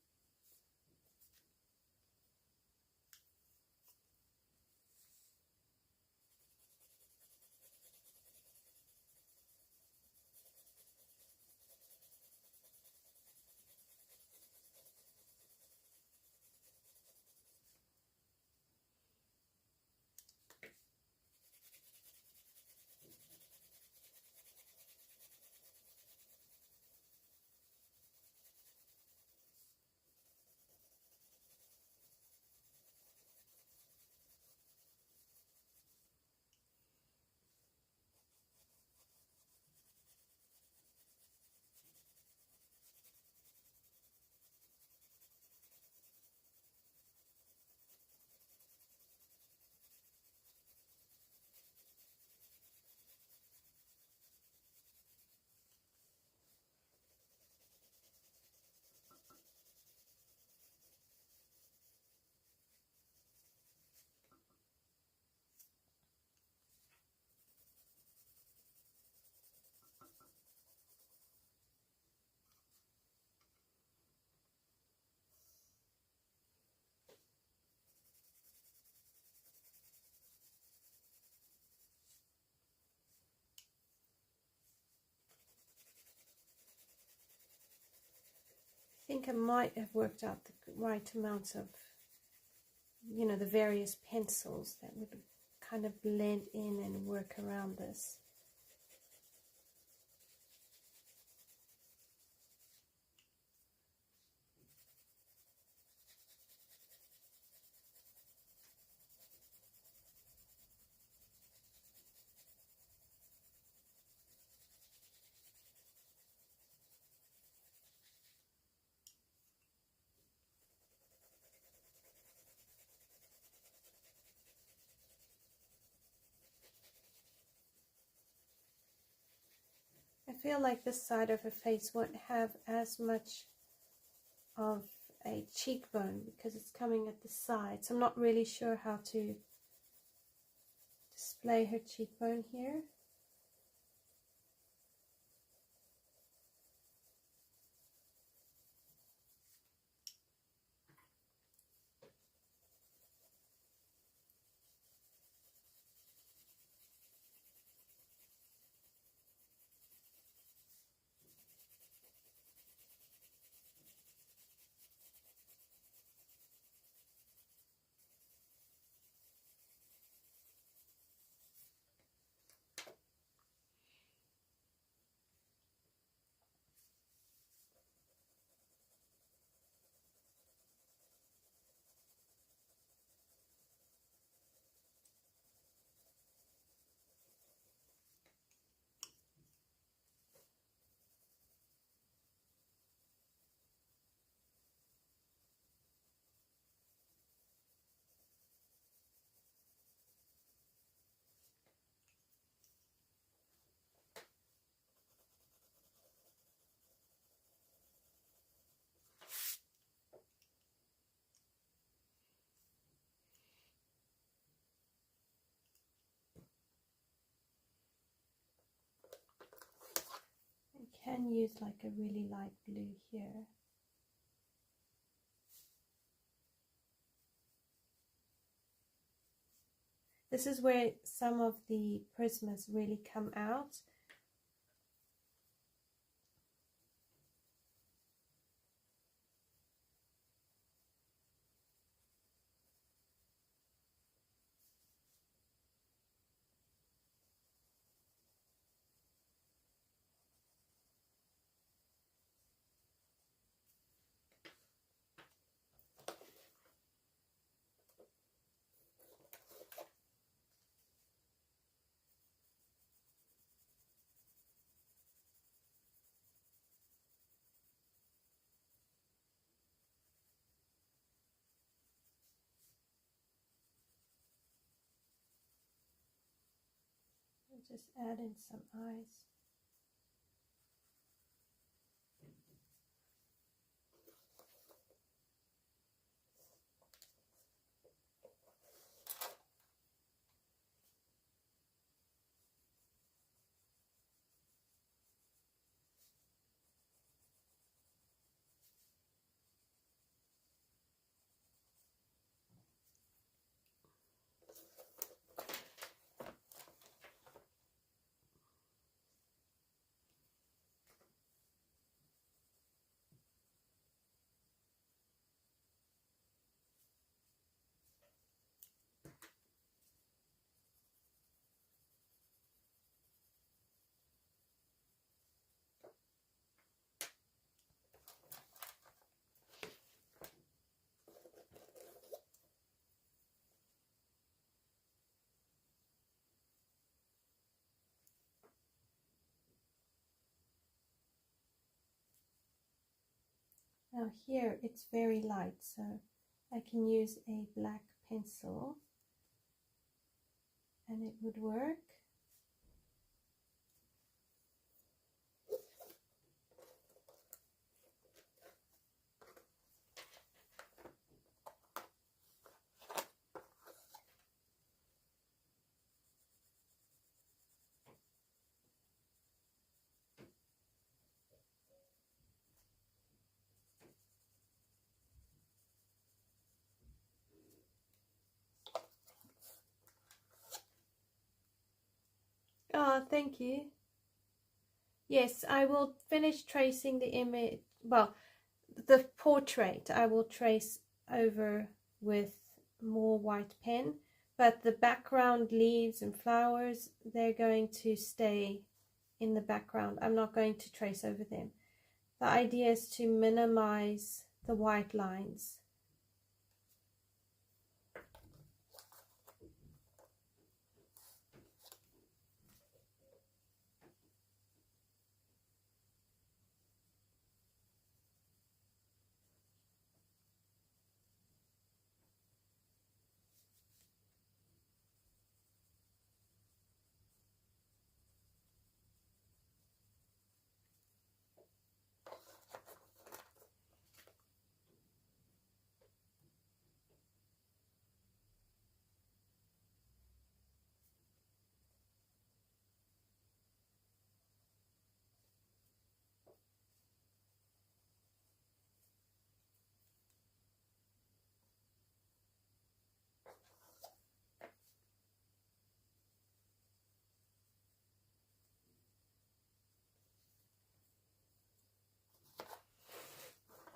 I think I might have worked out the right amount of, you know, the various pencils that would kind of blend in and work around this. I feel like this side of her face won't have as much of a cheekbone because it's coming at the side. So I'm not really sure how to display her cheekbone here. I can use like a really light blue here. This is where some of the prismas really come out. I'll just add in some eyes. Now here it's very light, so I can use a black pencil and it would work. Oh, thank you. Yes, I will finish tracing the image, well, the portrait I will trace over with more white pen, but the background leaves and flowers, they're going to stay in the background. I'm not going to trace over them. The idea is to minimize the white lines.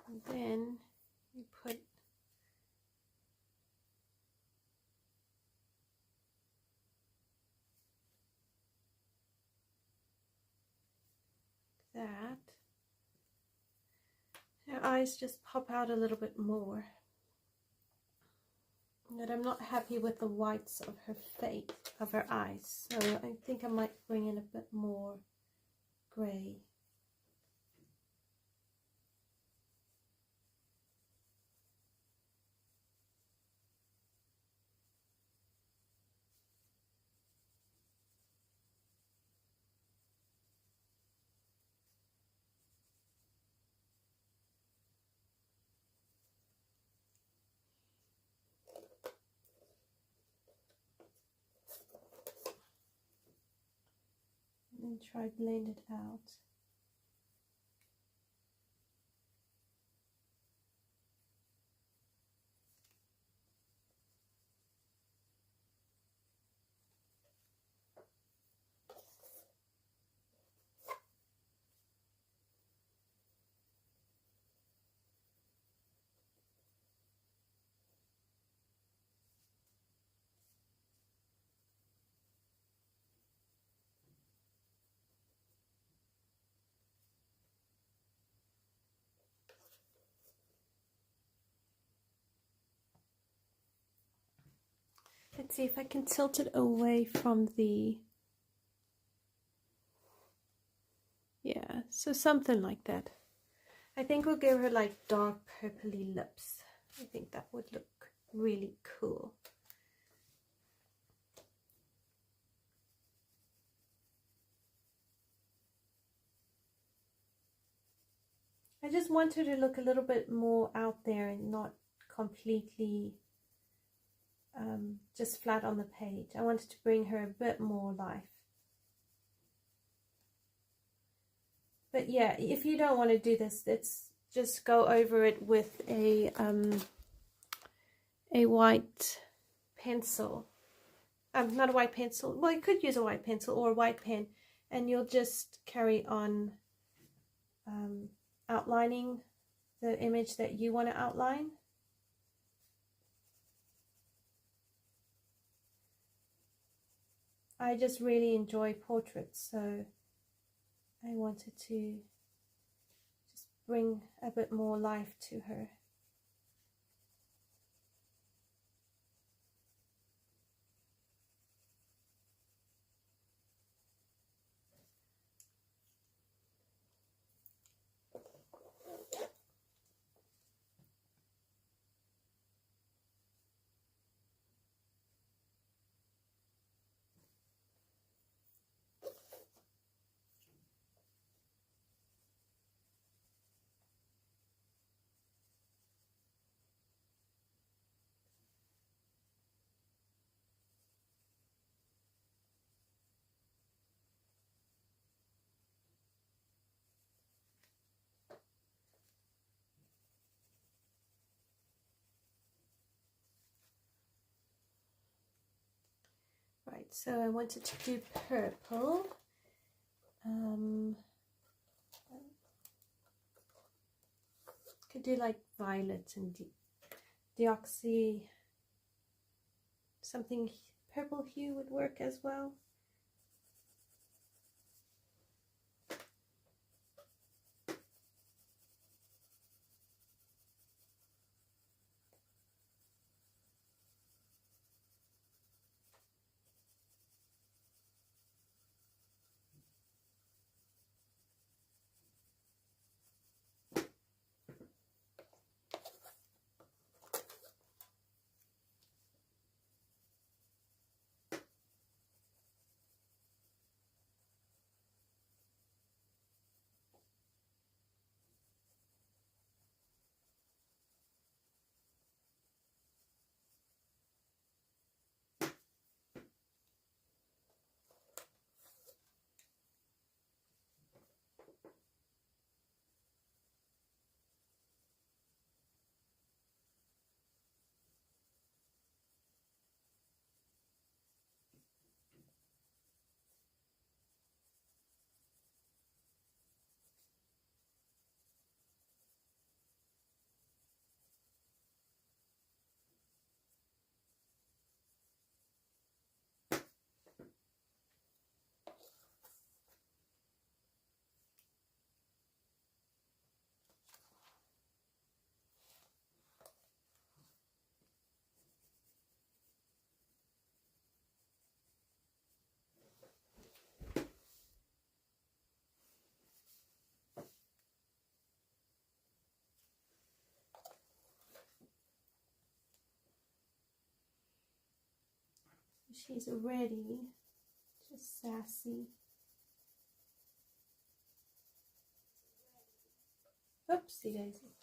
And then you put that. Her eyes just pop out a little bit more. But I'm not happy with the whites of her face, of her eyes, so I think I might bring in a bit more grey. And try blend it out. Let's see if I can tilt it away from the, yeah, so something like that. I think we'll give her like dark purpley lips. I think that would look really cool. I just want her to look a little bit more out there and not completely just flat on the page. I wanted to bring her a bit more life. But yeah, if you don't want to do this, let's just go over it with a white pencil. Not a white pencil. Well, you could use a white pencil or a white pen, and you'll just carry on outlining the image that you want to outline. I just really enjoy portraits, so I wanted to just bring a bit more life to her. so I wanted to do purple. Could do like violet and deoxy. Something purple hue would work as well. She's ready, just sassy. Oopsie daisy.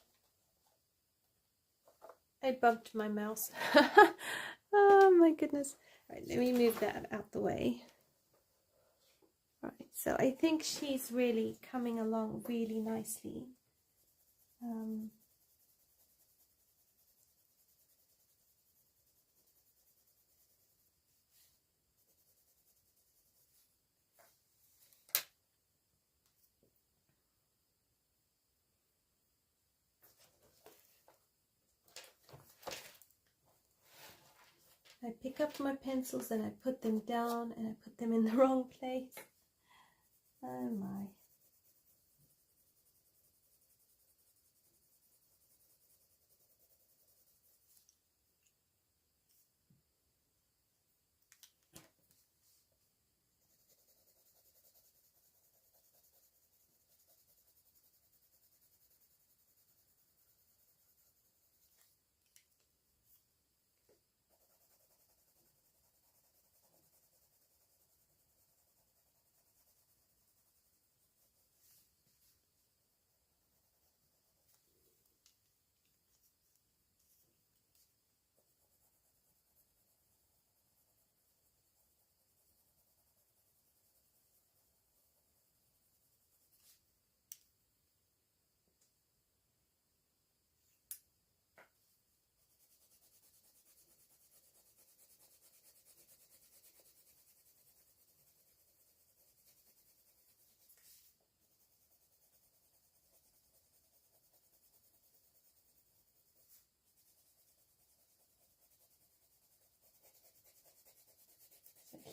I bumped my mouse. Oh my goodness. All right, let me move that out the way. All right, so I think she's really coming along really nicely. I pick up my pencils and I put them down and I put them in the wrong place. Oh my.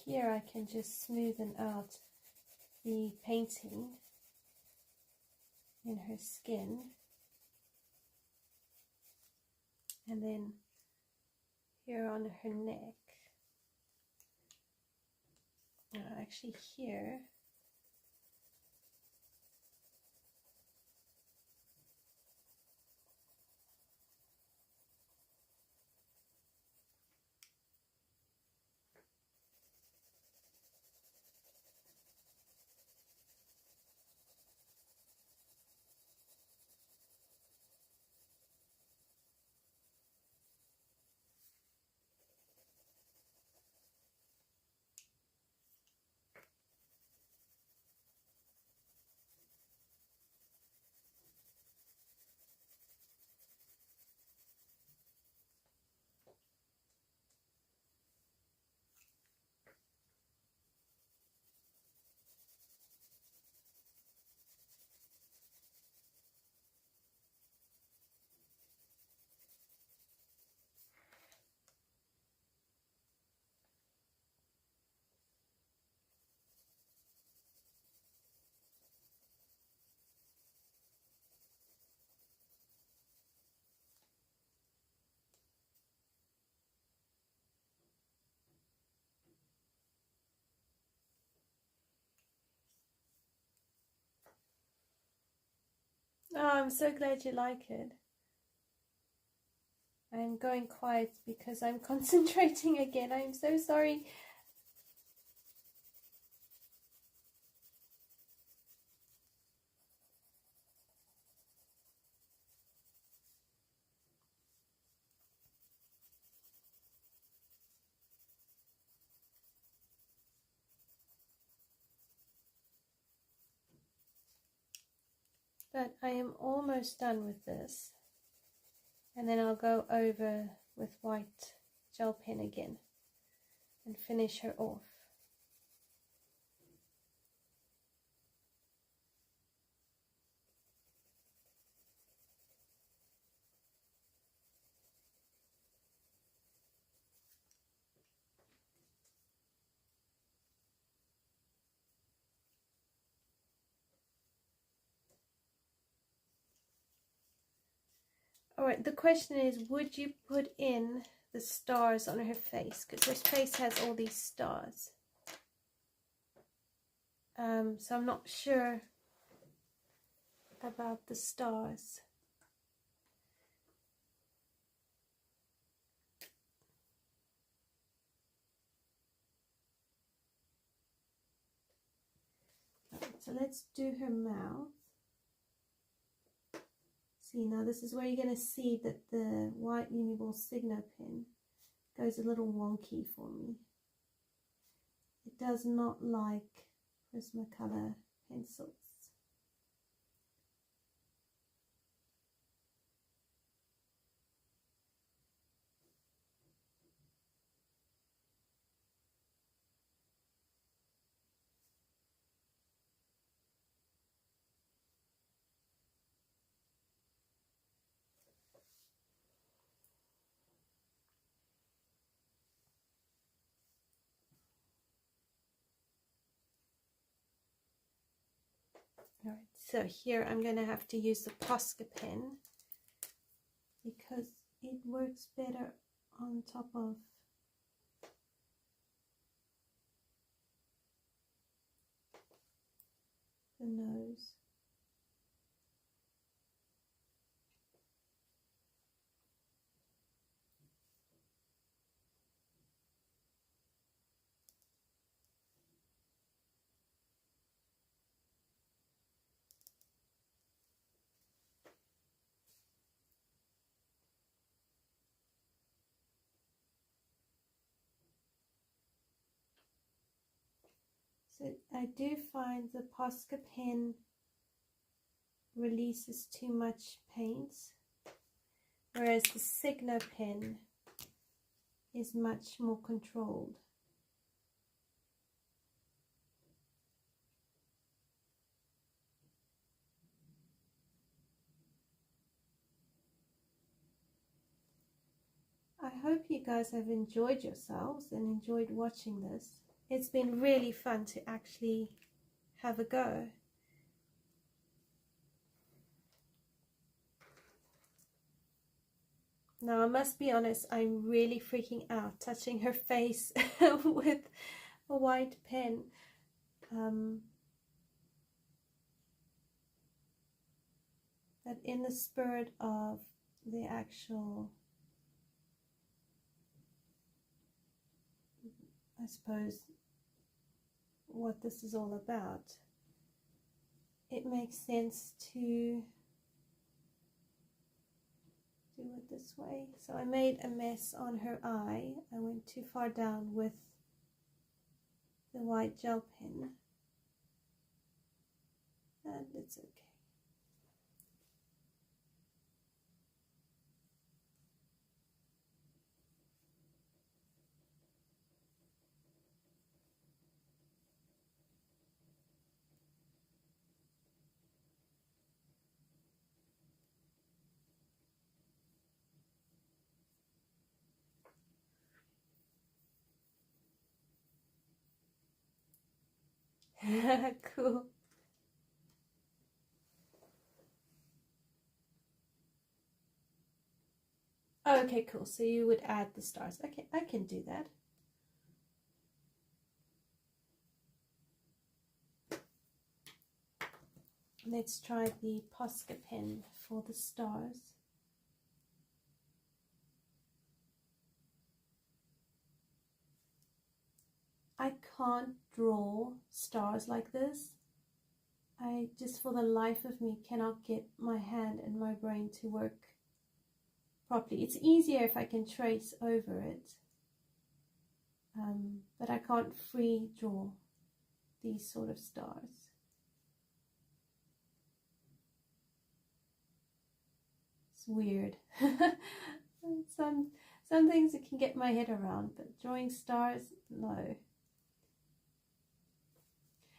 Here I can just smoothen out the painting in her skin, and then here on her neck, actually here, Oh, I'm so glad you like it. I'm going quiet because I'm concentrating again. I'm so sorry. But I am almost done with this. And then I'll go over with white gel pen again and finish her off. Alright, the question is, would you put in the stars on her face? Because her face has all these stars. So I'm not sure about the stars. Right, so let's do her mouth. See, now this is where you're going to see that the white Uniball Signo pen goes a little wonky for me. It does not like Prismacolor pencils. Alright, so here I'm going to have to use the Posca pen because it works better on top of the nose. So I do find the Posca pen releases too much paint, whereas the Signo pen is much more controlled. I hope you guys have enjoyed yourselves and enjoyed watching this. It's been really fun to actually have a go. Now, I must be honest, I'm really freaking out touching her face with a white pen. But in the spirit of the actual, I suppose, what this is all about, it makes sense to do it this way. So I made a mess on her eye. I went too far down with the white gel pen, and it's okay. Cool. Oh, okay, cool. So you would add the stars. Okay, I can do that. let's try the Posca pen for the stars. I can't draw stars like this. I just, for the life of me, cannot get my hand and my brain to work properly. It's easier if I can trace over it, but I can't free draw these sort of stars. It's weird. Some things I can get my head around, but drawing stars, no.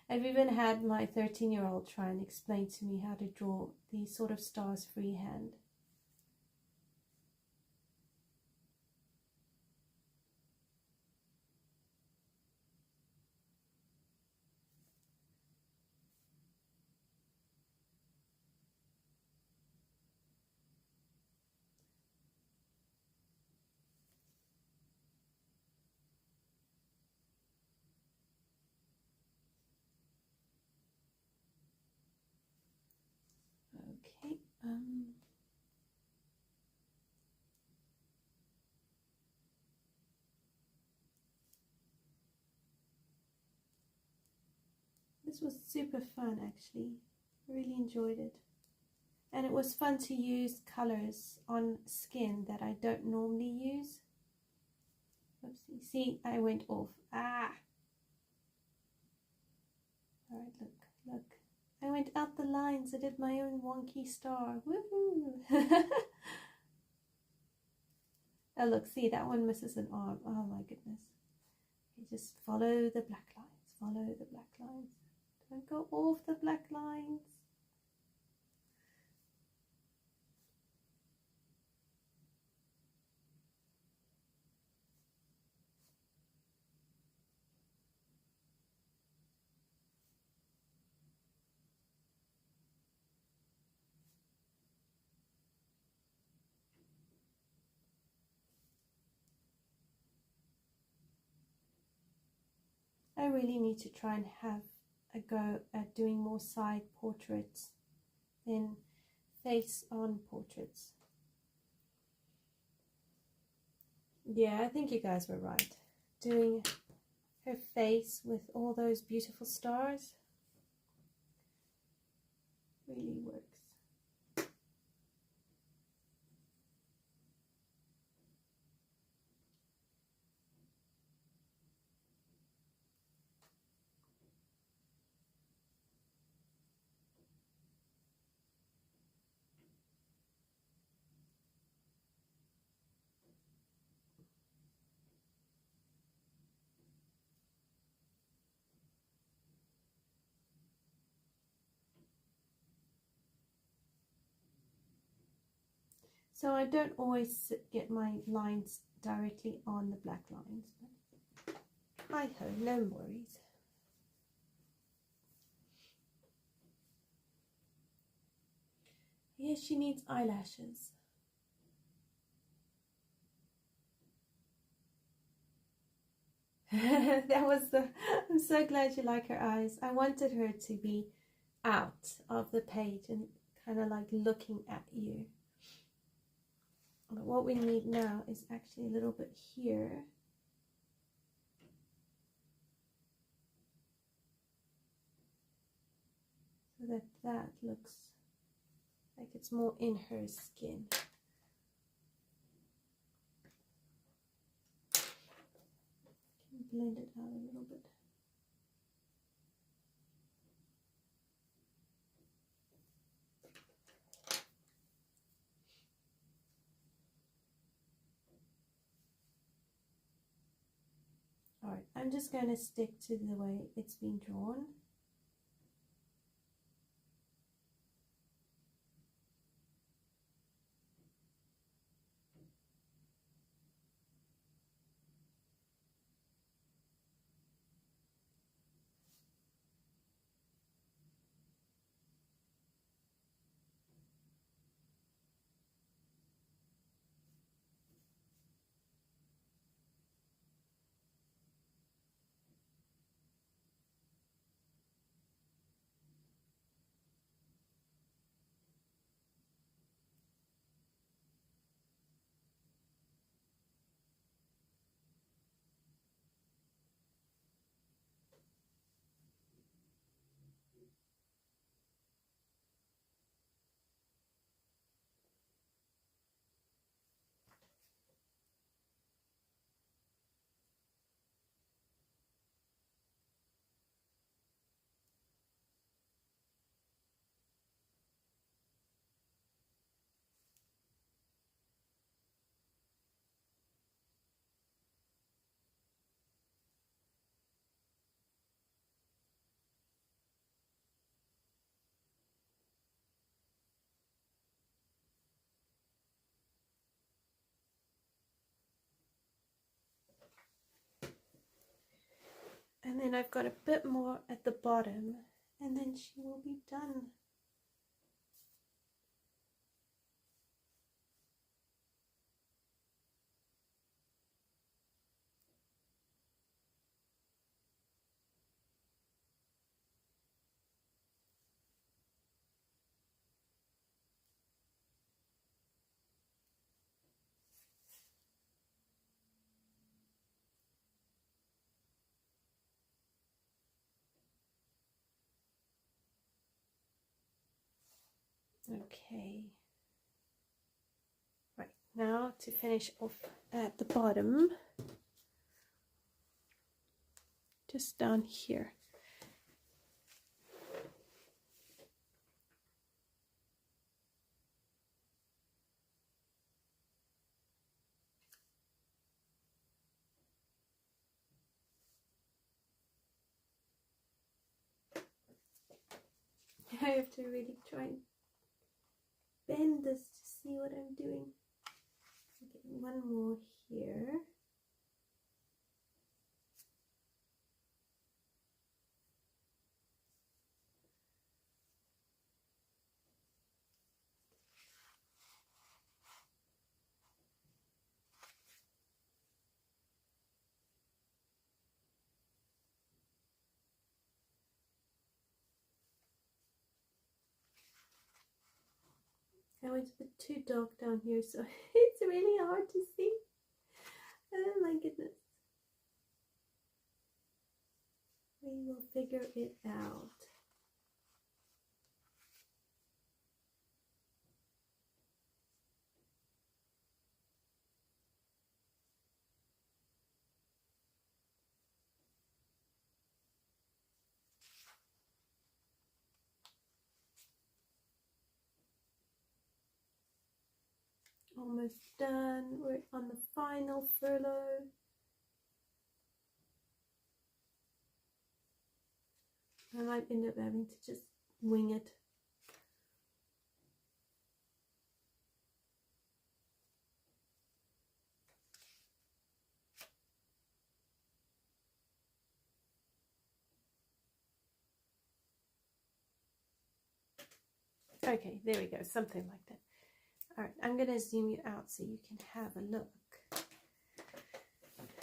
I've even had my 13-year-old try and explain to me how to draw these sort of stars freehand. Okay, this was super fun actually. Really enjoyed it. And it was fun to use colors on skin that I don't normally use. Oopsie. See, I went off. Ah! Alright, look. I went out the lines. I did my own wonky star. Woohoo! Oh, look, see, that one misses an arm. Oh my goodness. Okay, just follow the black lines. Follow the black lines. Don't go off the black lines. I really need to try and have a go at doing more side portraits than face-on portraits. Yeah, I think you guys were right. Doing her face with all those beautiful stars really works. So I don't always get my lines directly on the black lines, but hi-ho, no worries. Yes, she needs eyelashes. I'm so glad you like her eyes. I wanted her to be out of the page and kind of like looking at you. But what we need now is actually a little bit here. So that that looks like it's more in her skin. Blend it out a little bit. Alright, I'm just going to stick to the way it's been drawn. And then I've got a bit more at the bottom, and then she will be done. Okay, right, now to finish off at the bottom, just down here. I have to really try and bend this to see what I'm doing. Okay, one more here. I went a bit too dark down here, so it's really hard to see. Oh my goodness. We will figure it out. Almost done. We're on the final furlough. I might end up having to just wing it. Okay, there we go, something like that. All right, I'm going to zoom you out so you can have a look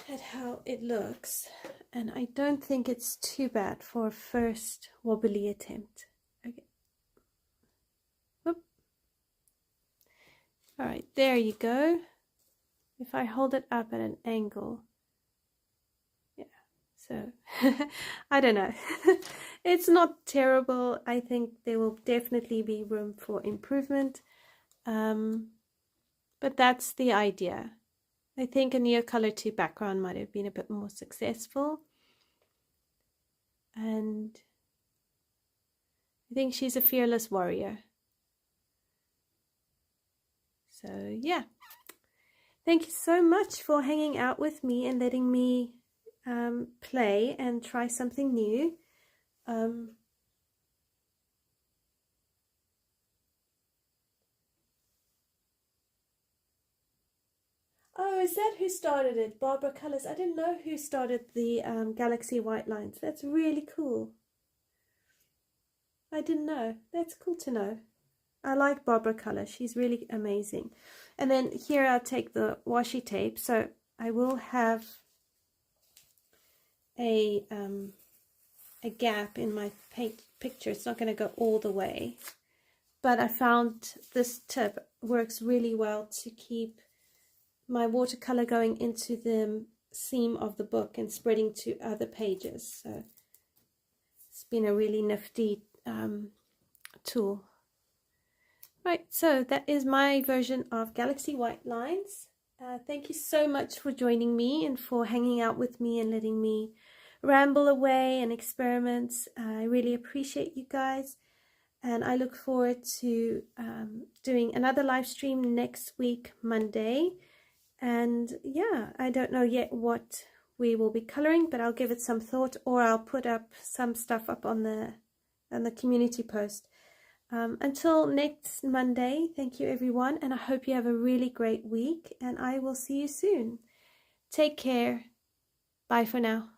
at how it looks. And I don't think it's too bad for a first wobbly attempt. Okay. Whoop. All right, there you go. If I hold it up at an angle, yeah, so I don't know. It's not terrible. I think there will definitely be room for improvement. But that's the idea. I think a neocolor to background might have been a bit more successful. And I think she's a fearless warrior. So yeah. Thank you so much for hanging out with me and letting me play and try something new. Oh, is that who started it? Barbara Colors. I didn't know who started the Galaxy White lines. That's really cool. I didn't know. That's cool to know. I like Barbara Color. She's really amazing. And then here I'll take the washi tape. So I will have a gap in my picture. It's not going to go all the way. But I found this tip works really well to keep my watercolor going into the seam of the book and spreading to other pages. So it's been a really nifty tool. Right, so that is my version of Galaxy White lines. Thank you so much for joining me and for hanging out with me and letting me ramble away and experiment. I really appreciate you guys, and I look forward to doing another live stream next week, Monday. And yeah, I don't know yet what we will be coloring, but I'll give it some thought, or I'll put up some stuff up on the community post. Until next Monday, thank you everyone, and I hope you have a really great week, and I will see you soon. Take care. Bye for now.